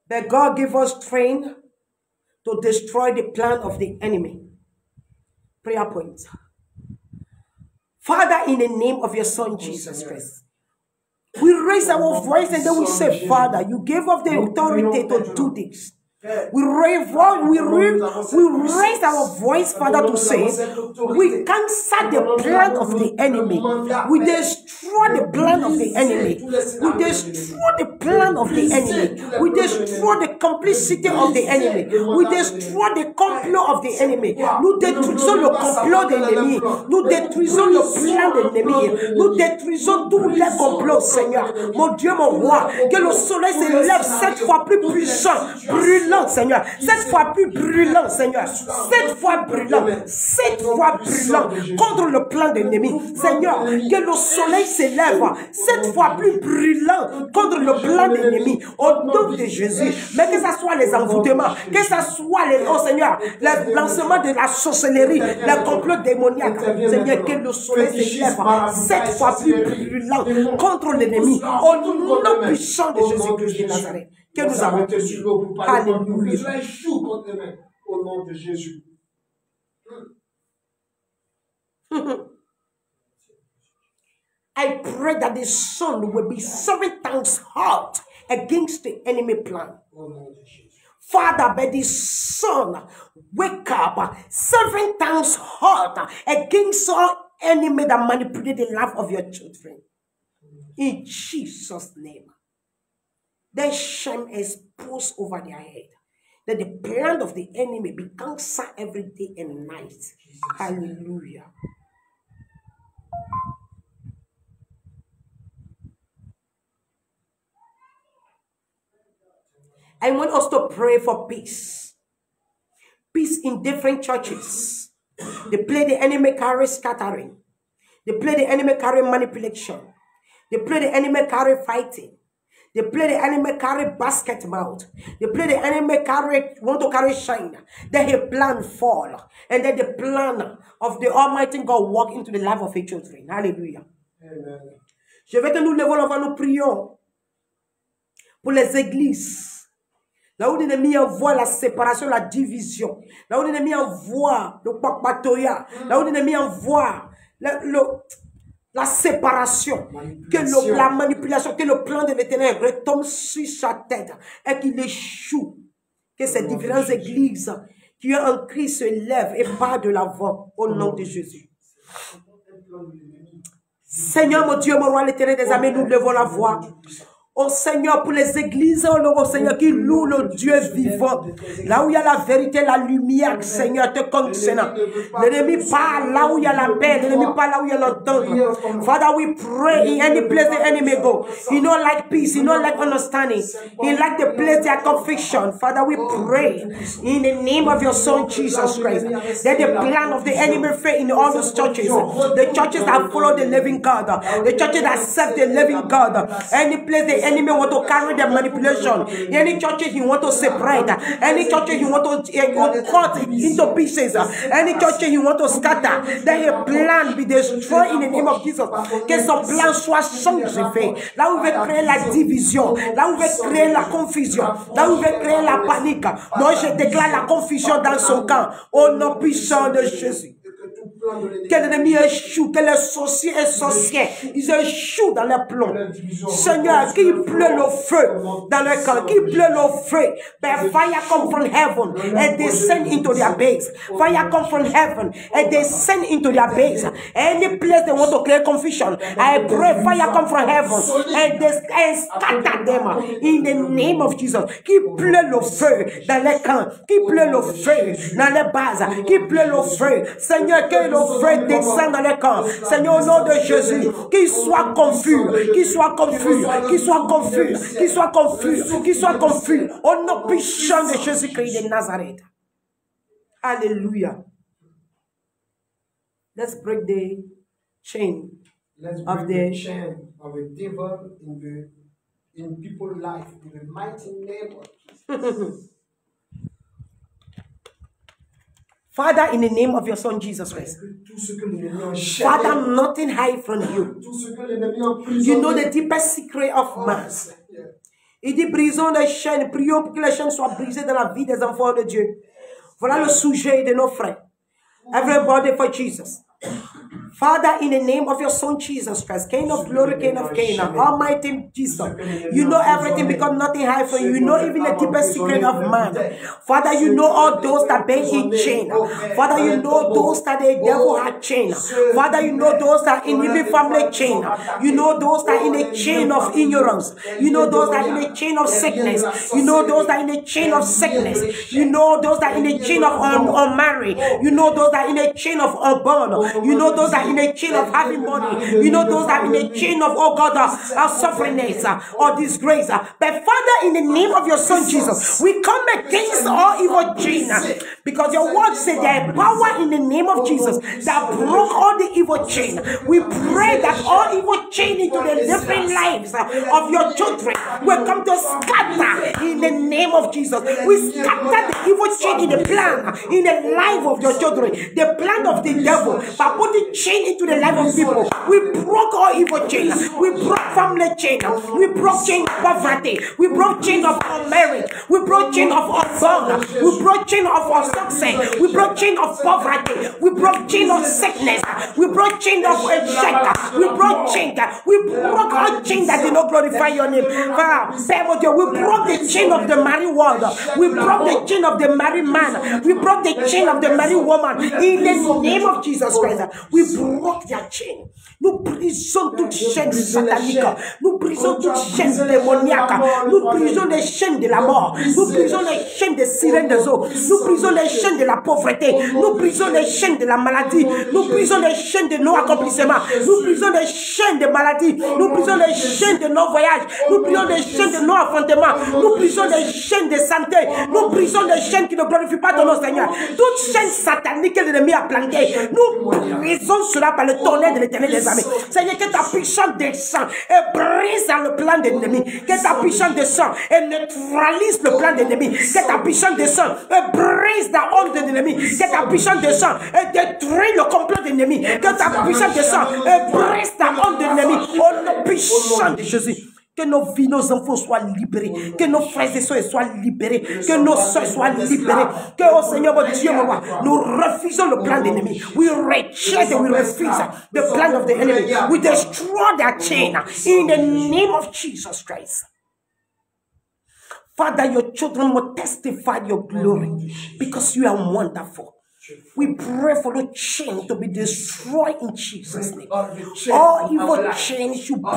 That God give us strength to destroy the plan of the enemy. Prayer points. Father, in the name of your Son, Jesus Christ, we raise our voice and then we say, Father, you gave us the authority to do this. We raise our voice, Father, to say, we cancel the plan of the enemy. We destroy the plan of the enemy. We destroy the plan of the enemy. We destroy the complicity of the enemy. We destroy the complot of the enemy. Nous détruisons le complot de l'ennemi. Nous détruisons le plan de l'ennemi. Nous détruisons tous les complots, Seigneur. Mon Dieu, mon roi, que le soleil se lève 7 fois plus puissant, brûlant, Seigneur. 7 fois plus brûlant, Seigneur. 7 fois brûlant. 7 fois brûlant contre le plan de l'ennemi. Seigneur, que le soleil se lève 7 fois plus brûlant contre le plan de l'ennemi. Au nom de Jésus. Mais que ce soit les envoûtements, que ce soit les, oh Seigneur, le lancement de la sorcellerie, le complot démoniaque. Seigneur, que le soleil se lève 7 fois plus brûlant contre l'ennemi. Au nom puissant de Jésus-Christ de Nazareth. Que nous avons sur l'eau pour parler. Alléluia. Au nom de Jésus. I pray that the sun will be 7 times hot against the enemy plan. Father, may the sun wake up 7 times hot against all enemy that manipulate the life of your children. In Jesus' name. That shame is exposed over their head. That the plan of the enemy be cancer every day and night. Hallelujah. I want us to pray for peace. Peace in different churches. They play the enemy carry scattering. They play the enemy carry manipulation. They play the enemy carry fighting. They play the enemy carry basket mouth. They play the enemy want to carry shine. Then he plan fall. And then the plan of the Almighty God walk into the life of his children. Hallelujah. Amen. Je vais que nous levons avant nous prions pour les églises. Là où l'ennemi envoie la séparation, la division. Là où l'ennemi envoie le papatoya. Là où l'ennemi envoie la séparation, que la manipulation, que le plan de l'Éternel retombe sur sa tête et qu'il échoue. Que ces différentes églises qui ont en Christ se lèvent et partent de l'avant au nom de Jésus. Seigneur, mon Dieu, mon roi, l'Éternel des armées, nous levons la voix. Oh Seigneur, pour les églises, oh Seigneur, qui louent le Dieu vivant. Là où il y a la vérité, la lumière, Seigneur, te concernant. L'ennemi parle là où il y a la paix. L'ennemi parle là où il y a l'entendre. Father, we pray in any place the enemy go. He don't like peace. He don't like understanding. He like the place their conviction. Father, we pray in the name of your Son, Jesus Christ, that the plan of the enemy fail in all those churches. The churches that follow the living God. The churches that serve the living God. Any place the enemy want to carry the manipulation. Any churches you want to separate. Any churches you want to cut into pieces. Any churches you want to scatter. That your plan be destroyed in the name of Jesus. Que son plan soit sanctifié. Là où il veut créer la division. Là où il veut créer la confusion. Là où il veut créer la panique. Moi je déclare la confusion dans son camp. Au nom puissant de Jésus. Que l'ennemi échoue, que les sorciers et sorcières, ils échouent dans les plombs. Seigneur, qu'il pleut le feu dans le camp, qu'il pleut le feu. But fire come from heaven and descend into their base. Fire come from heaven and descend into their base. Any place they want to create confusion, I pray fire come from heaven and scatter them in the name of Jesus. Qu'il pleut le feu dans les camps, qu'il pleut le feu dans les bases, qu'il pleut le feu. Seigneur, que le ton feu descend dans les camps. Seigneur, au nom de Jésus, qu'ils soient confus, qu'ils soient confus, qu'ils soient confus, qu'ils soient confus, qu'ils soient confus. Au nom puissant de Jésus-Christ de Nazareth. Alléluia. Let's break the chain. Let's Of break the the- chain of the devil in people's life in the mighty name of Jesus. Father, in the name of your Son Jesus Christ. Tout ce que l'ennemi a enchaîné, Father, nothing hide from you. tout ce que l'ennemi a emprisonné. You know the deepest secret of man. Seigneur. Il dit brisons les chaînes, prions pour que les chaînes soient brisées dans la vie des enfants de Dieu. Voilà le sujet de nos frères. Everybody for Jesus. Father, in the name of your Son Jesus Christ, King of glory, King of Canaan, Almighty Jesus, you know everything because nothing hide from you. You know even the deepest secret of man. Father, you know all those that been in chain. Father, you know those that the devil had chain. Father, you know those that in even family chain. You know those that in a chain of ignorance. You know those that in a chain of sickness. You know those that in a chain of sickness. You know those that in a chain of unmarried. You know those that in a chain of unborn. You know those that in a chain of having money. You know those that in a chain of, oh God, sufferingness or disgrace. But Father, in the name of your Son Jesus, we come against all evil chain. Because your word said there is power in the name of Jesus that broke all the evil chain. We pray that all evil chain into the different lives of your children will come to scatter in the name of Jesus. We scatter the evil chain in the plan, in the life of your children, the plan of the devil, by putting chain into the life of people. We broke all evil chain. We broke family chain. We broke chain of poverty. We broke chain of unmarried. We broke chain of unborn. We broke chain of success. We broke chain of poverty. We broke chain of sickness. We broke chain of shelter. We broke chain. We broke all chain that did not glorify your name. We broke the chain of the married world. We broke the chain of the married man. We broke the chain of the married woman. In the name of Jesus Christ, we broke their chain. Nous brisons toute chaîne satanique. Nous brisons toute chaîne démoniaque. Nous brisons les chaînes de la mort. Nous brisons les chaînes des sirènes des eaux. Nous brisons les chaînes de la pauvreté. Nous brisons les chaînes de la maladie. Nous brisons les chaînes de nos accomplissements. Nous brisons les chaînes de maladie. Nous brisons les chaînes de nos voyages. Nous brisons les chaînes de nos enfantements. Nous brisons les chaînes de santé. Nous brisons les chaînes qui ne glorifient pas ton nom, Seigneur. Toute chaîne satanique que l'ennemi a plantée, nous brisons cela par le tonnerre de l'Éternel des armées. Seigneur, que ta puissance descend et brise dans le plan de l'ennemi. Que ta puissance descend et neutralise le plan de l'ennemi. Que ta puissance descend et brise la honte de l'ennemi. Que ta puissance descend et détruit le complot de l'ennemi. Que ta puissance descend et brise la honte de l'ennemi. Au nom puissant de Jésus. Que nos vies, nos enfants soient libérés. Que nos frères et sœurs soient libérés. Que nos sœurs soient libérées. Que, oh Seigneur, mon Dieu, mon roi, nous refusons le plan de l'ennemi. We reject and we refuse the plan of the enemy. We destroy their chain in the name of Jesus Christ. Father, your children will testify your glory because you are wonderful. We pray for the chain to be destroyed in Jesus' name. All evil chains should broke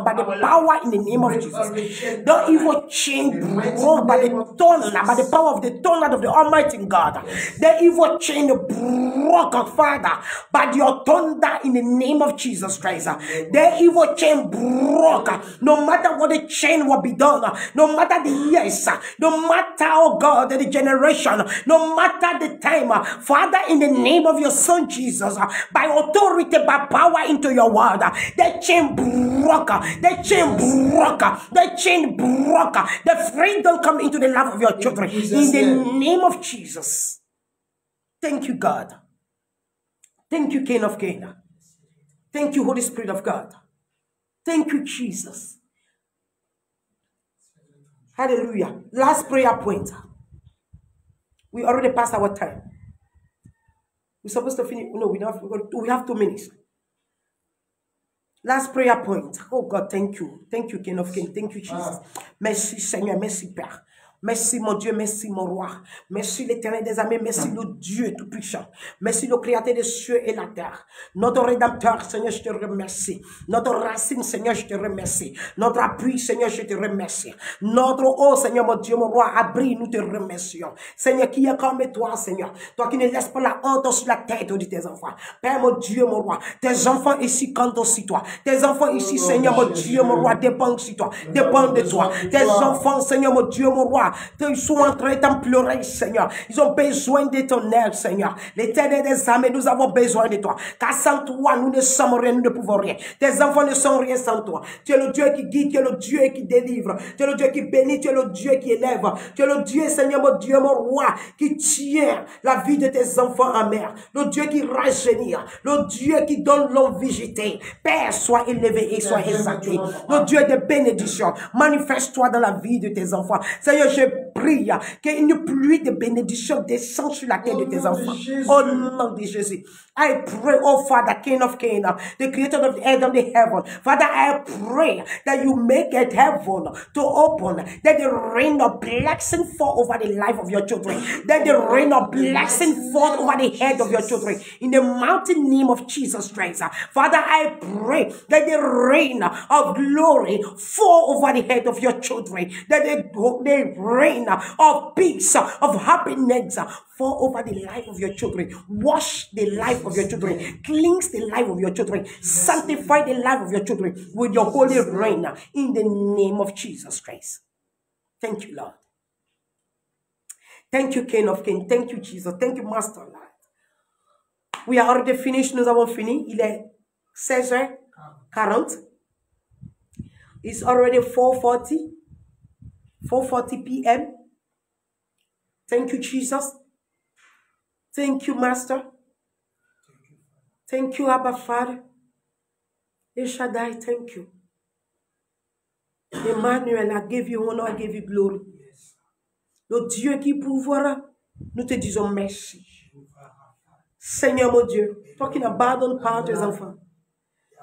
by the power in the name of Jesus. The evil chain broke by the power of the thunder of the Almighty God. The evil chain broke, Father, by your thunder in the name of Jesus Christ. The evil chain broke. No matter what the chain will be done, no matter the years, no matter, oh God, the generation, no matter the time, Father, in the name of your Son Jesus, by authority, by power into your word, the chain broke, the chain broke, the chain broke, the freedom come into the life of your children. In the name of Jesus. Thank you, God. Thank you, King of Kings. Thank you, Holy Spirit of God. Thank you, Jesus. Hallelujah. Last prayer point. We already passed our time. We're supposed to finish. No, we have 2 minutes. Last prayer point. Oh God, thank you. Thank you, King of Kings. Thank you, Jesus. Merci, Seigneur. Merci, Père. Merci mon Dieu, merci mon roi. Merci l'Éternel des armées, merci le Dieu tout-puissant. Merci le Créateur des cieux et la terre. Notre Rédempteur, Seigneur, je te remercie. Notre racine, Seigneur, je te remercie. Notre appui, Seigneur, je te remercie. Notre haut, Seigneur, mon Dieu, mon roi, abri, nous te remercions. Seigneur, qui est comme toi, Seigneur. Toi qui ne laisses pas la honte sur la tête de tes enfants. Père, mon Dieu, mon roi. Tes enfants ici comptent aussi toi. Tes enfants ici, Seigneur, mon Dieu, mon roi, dépendent aussi toi. Dépendent de toi. Tes enfants, Seigneur, mon Dieu, mon roi. Ils sont en train de pleurer, Seigneur. Ils ont besoin de ton aide, Seigneur. L'Éternel des armées, nous avons besoin de toi. Car sans toi, nous ne sommes rien, nous ne pouvons rien. Tes enfants ne sont rien sans toi. Tu es le Dieu qui guide, tu es le Dieu qui délivre. Tu es le Dieu qui bénit, tu es le Dieu qui élève. Tu es le Dieu, Seigneur, mon Dieu, mon roi, qui tient la vie de tes enfants en mer. Le Dieu qui rajeunit. Le Dieu qui donne longévité. Père, sois élevé et sois exalté. Le Dieu de bénédiction. Manifeste-toi dans la vie de tes enfants. Seigneur, je prie qu'une pluie de bénédiction descende sur la tête de tes enfants. Au nom de Jésus. I pray, oh Father, King of Kings, the creator of the earth and the heaven. Father, I pray that you make it heaven to open, that the rain of blessing fall over the life of your children, that the rain of blessing fall over the head of your children. In the mighty name of Jesus Christ. Father, I pray that the rain of glory fall over the head of your children, that the rain of peace, of happiness, fall over the life of your children. Wash the life of your children. Cleanse the life of your children. Sanctify the life of your children with your holy rain in the name of Jesus Christ. Thank you, Lord. Thank you, King of Kings. Thank you, Jesus. Thank you, Master Lord. We are already finished. Nous avons fini. Il est 16h40. It's already 4:40 p.m. Thank you, Jesus. Thank you, Master. Thank you, Abba Father. El Shaddai, thank you. Emmanuel, I give you honor, I give you glory. Le Dieu qui pourvoira, nous te disons merci. Seigneur mon Dieu, toi qui n'abandonnes pas tes enfants,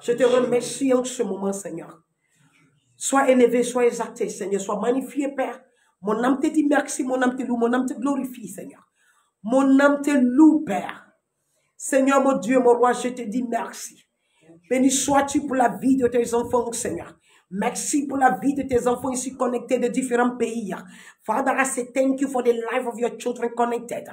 je te remercie en ce moment, Seigneur. Sois élevé, sois exalté, Seigneur, sois magnifié, Père. Mon âme te dit merci, mon âme te loue, mon âme te glorifie, Seigneur. Mon âme te loue, Père. Seigneur, mon Dieu, mon roi, je te dis merci. Béni sois-tu pour la vie de tes enfants, Seigneur. Merci pour la vie de tes enfants ici connectés de différents pays. Father, I say thank you for the life of your children connected.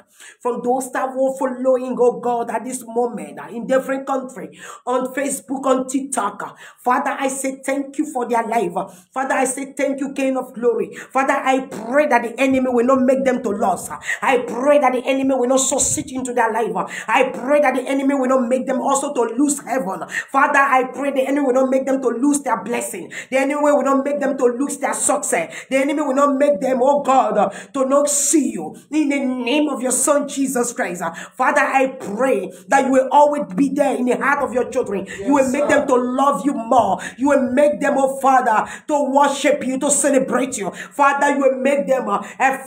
From those that were following, oh God, at this moment, in different countries, on Facebook, on TikTok. Father, I say thank you for their life. Father, I say thank you, King of Glory. Father, I pray that the enemy will not make them to lose. I pray that the enemy will not succeed into their life. I pray that the enemy will not make them also to lose heaven. Father, I pray the enemy will not make them to lose their blessing. The enemy will not make them to lose their success. The enemy will not make them, oh God, to not see you. In the name of your Son, Jesus Christ. Father, I pray that you will always be there in the heart of your children. Yes, you will make them to love you more. You will make them, oh Father, to worship you, to celebrate you. Father, you will make them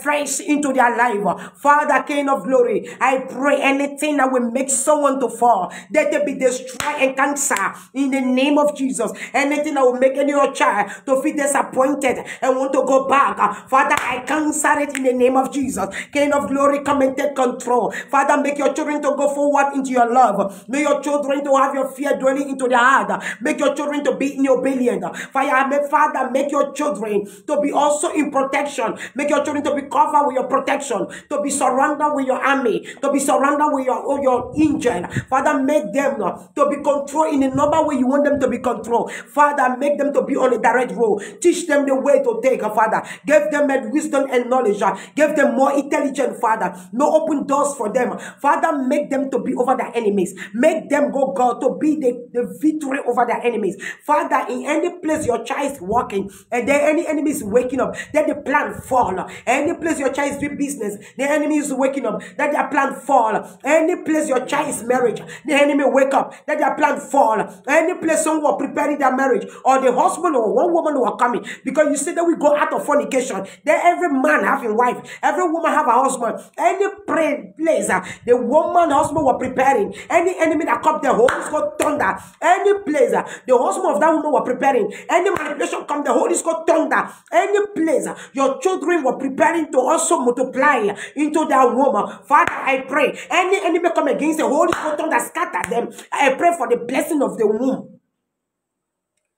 fresh into their life. Father, King of Glory, I pray anything that will make someone to fall, that they be destroyed and cancer in the name of Jesus. Anything that will make any of your child to feel disappointed and want to go back, Father, I cancel it in the name of Jesus. King of Glory, come and take control. Father, make your children to go forward into your love. Make your children to have your fear dwelling into their heart. Make your children to be in obedience. Father, make your children to be also in protection. Make your children to be covered with your protection, to be surrounded with your army, to be surrounded with your angel. Father, make them to be controlled in the number way you want them to be controlled. Father, make them to be on a direct road. Teach them the way to take, Father. Give them wisdom and knowledge. Give them more intelligence, Father. No open doors for them. Father, make them to be over their enemies. Make them, go God, to be the victory over their enemies. Father, in any place your child is walking and then any enemy is waking up, then the plan fall. Any place your child is doing business, the enemy is waking up, that their plan fall. Any place your child is marriage, the enemy wake up, that their plan fall. Any place someone preparing their marriage, or the husband or one woman who are coming. Because you say that we go out of fornication. Then every man having wife, every woman have a husband. Any place, the woman, the husband were preparing. Any enemy that come, the Holy Ghost thunder. Any place, the husband of that woman were preparing. Any manipulation come, the Holy Ghost thunder. Any place, your children were preparing to also multiply into that woman. Father, I pray. Any enemy come against the Holy Ghost thunder, scatter them. I pray for the blessing of the womb,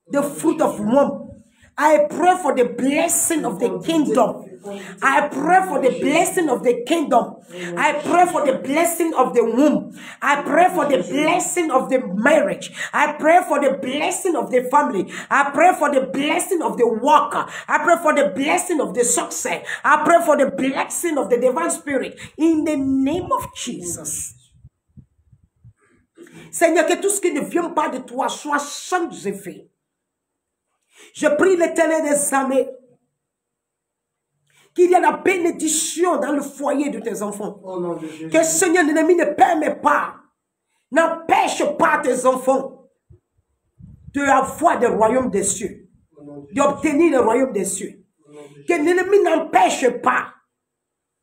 the fruit of womb. I pray for the blessing of the kingdom. I pray for the blessing of the kingdom. I pray for the blessing of the womb. I pray for the blessing of the marriage. I pray for the blessing of the family. I pray for the blessing of the worker. I pray for the blessing of the success. I pray for the blessing of the divine spirit. In the name of Jesus. Seigneur, que tout ce qui ne vient pas de toi soit sanctifié. Je prie l'Éternel des armées qu'il y ait la bénédiction dans le foyer de tes enfants. Au nom de Jésus. Que Seigneur, l'ennemi ne permet pas, n'empêche pas tes enfants de avoir le royaume des cieux, d'obtenir le royaume des cieux. Que l'ennemi n'empêche pas,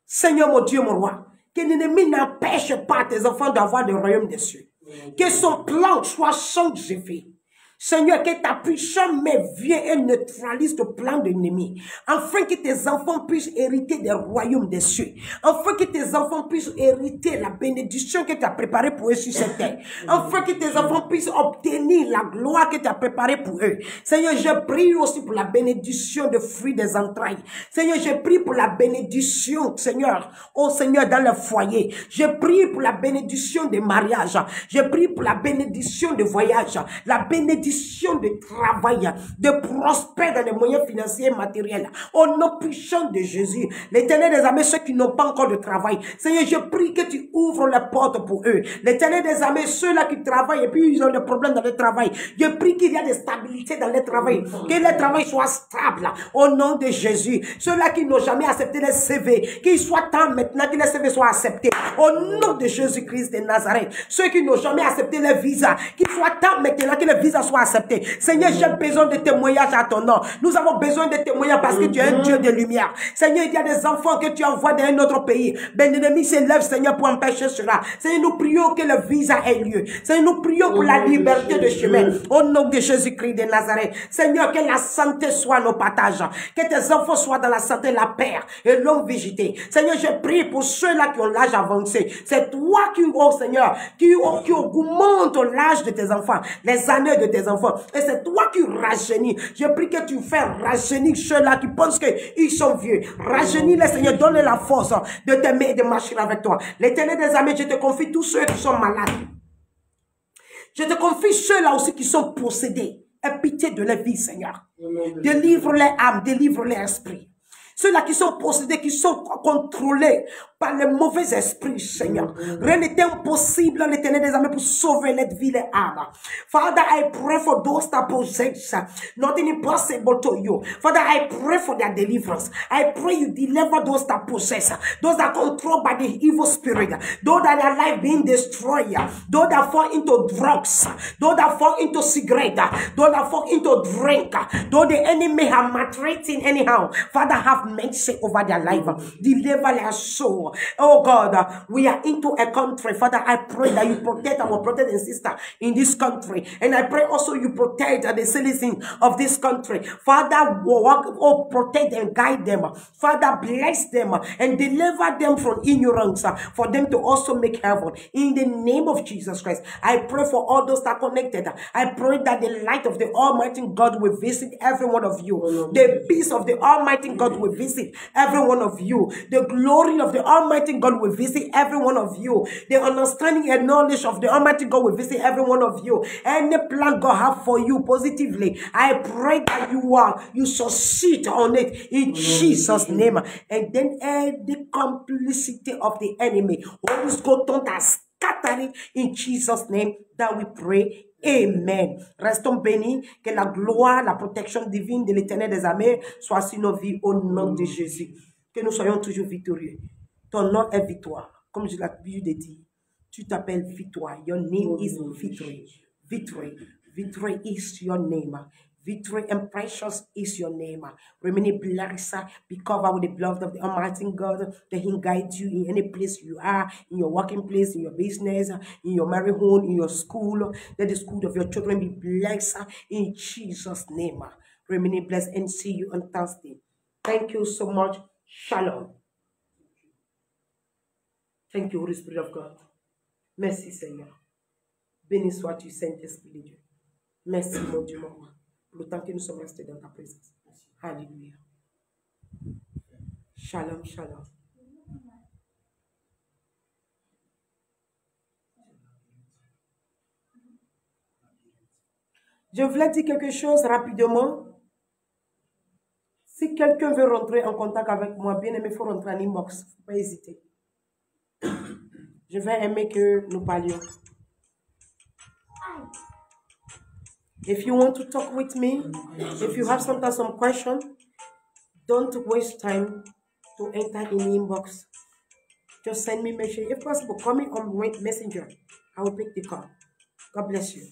Seigneur mon Dieu, mon roi, que l'ennemi n'empêche pas tes enfants d'avoir le royaume des cieux. Que son plan soit sanctifié. Seigneur, que ta puissance vienne et neutralise le plan de l'ennemi, afin que tes enfants puissent hériter des royaumes des cieux, afin que tes enfants puissent hériter la bénédiction que tu as préparée pour eux sur cette terre, afin que tes enfants puissent obtenir la gloire que tu as préparée pour eux. Seigneur, je prie aussi pour la bénédiction de fruits des entrailles. Seigneur, je prie pour la bénédiction, Seigneur, oh Seigneur, dans le foyer. Je prie pour la bénédiction des mariages. Je prie pour la bénédiction de voyage, la bénédiction de travail, de prospérer dans les moyens financiers et matériels. Au nom puissant de Jésus, l'Éternel des armées, ceux qui n'ont pas encore de travail, Seigneur, je prie que tu ouvres les portes pour eux. L'Éternel des armées, ceux-là qui travaillent et puis ils ont des problèmes dans le travail, je prie qu'il y ait de stabilité dans le travail, que le travail soit stable. Au nom de Jésus, ceux-là qui n'ont jamais accepté les CV, qu'il soit temps maintenant que les CV soient acceptés. Au nom de Jésus-Christ de Nazareth, ceux qui n'ont jamais accepté les visas, qu'il soit temps maintenant que les visas soient acceptés. Seigneur, j'ai besoin de témoignages à ton nom. Nous avons besoin de témoignages parce que tu es un Dieu de lumière. Seigneur, il y a des enfants que tu envoies dans un autre pays. Ben, l'ennemi s'élève, Seigneur, pour empêcher cela. Seigneur, nous prions que le visa ait lieu. Seigneur, nous prions pour la liberté de chemin. Au nom de Jésus-Christ de Nazareth. Seigneur, que la santé soit nos partages. Que tes enfants soient dans la santé, la paix et longévité. Seigneur, je prie pour ceux-là qui ont l'âge avancé. C'est toi qui, oh Seigneur, qui augmente l'âge de tes enfants, les années de tes enfants. Et c'est toi qui rajeunis. Je prie que tu fais rajeunir ceux-là qui pensent qu'ils sont vieux. Rajeunis-les, Seigneur, donne-les la force de t'aimer et de marcher avec toi. L'Éternel des armées, je te confie tous ceux qui sont malades. Je te confie ceux-là aussi qui sont possédés. Aie pitié de leur vie, Seigneur. Délivre les âmes, délivre les esprits. Ceux-là qui sont possédés, qui sont contrôlés par les mauvais esprits, Seigneur. Rien n'est impossible, l'Éternel des armées, pour sauver les vies, les âmes. Father, I pray for those that possess. Nothing impossible to you. Father, I pray for their deliverance. I pray you deliver those that possess. Those that are controlled by the evil spirit. Those that are life being destroyed. Those that fall into drugs. Those that fall into cigarette. Those that fall into drink. Those the enemy have maltreating anyhow. Father, have mercy over their life. Deliver their soul. Oh God, we are into a country. Father, I pray that you protect our brothers and sisters in this country. And I pray also you protect the citizens of this country. Father, protect and guide them. Father, bless them and deliver them from ignorance for them to also make heaven. In the name of Jesus Christ, I pray for all those that are connected. I pray that the light of the Almighty God will visit every one of you. The peace of the Almighty God will visit every one of you. The glory of the Almighty God will visit every one of you. The understanding and knowledge of the Almighty God will visit every one of you. Any plan God have for you positively, I pray that you succeed on it in Jesus' name. And then the complicity of the enemy, Holy Ghost, scatter it in Jesus' name that we pray. Amen. Restons bénis. Que la gloire, la protection divine de l'Éternel des armées soit sur nos vies au nom de Jésus. Que nous soyons toujours victorieux. Ton nom est victoire. Comme je l'ai dit, tu t'appelles victoire. Your name is victory. Victory. Victory is your name. Victory and precious is your name. Remain blessed, be covered with the blood of the Almighty God, that He guides you in any place you are, in your working place, in your business, in your married home, in your school. Let the school of your children be blessed in Jesus' name. Remain blessed and see you on Thursday. Thank you so much. Shalom. Thank you, Holy Spirit of God. Merci, Seigneur. Béni sois-tu, Saint-Esprit de Dieu. Merci, mon Dieu, mon roi, pour le temps que nous sommes restés dans ta présence. Alléluia. Shalom, shalom. Je voulais dire quelque chose rapidement. Si quelqu'un veut rentrer en contact avec moi, bien aimé, il faut rentrer en inbox. Il ne faut pas hésiter. Je vais aimer que nous parlions. If you want to talk with me, if you have some question, don't waste time to enter in the inbox. Just send me message. If possible, call me on Messenger. I will pick the call. God bless you.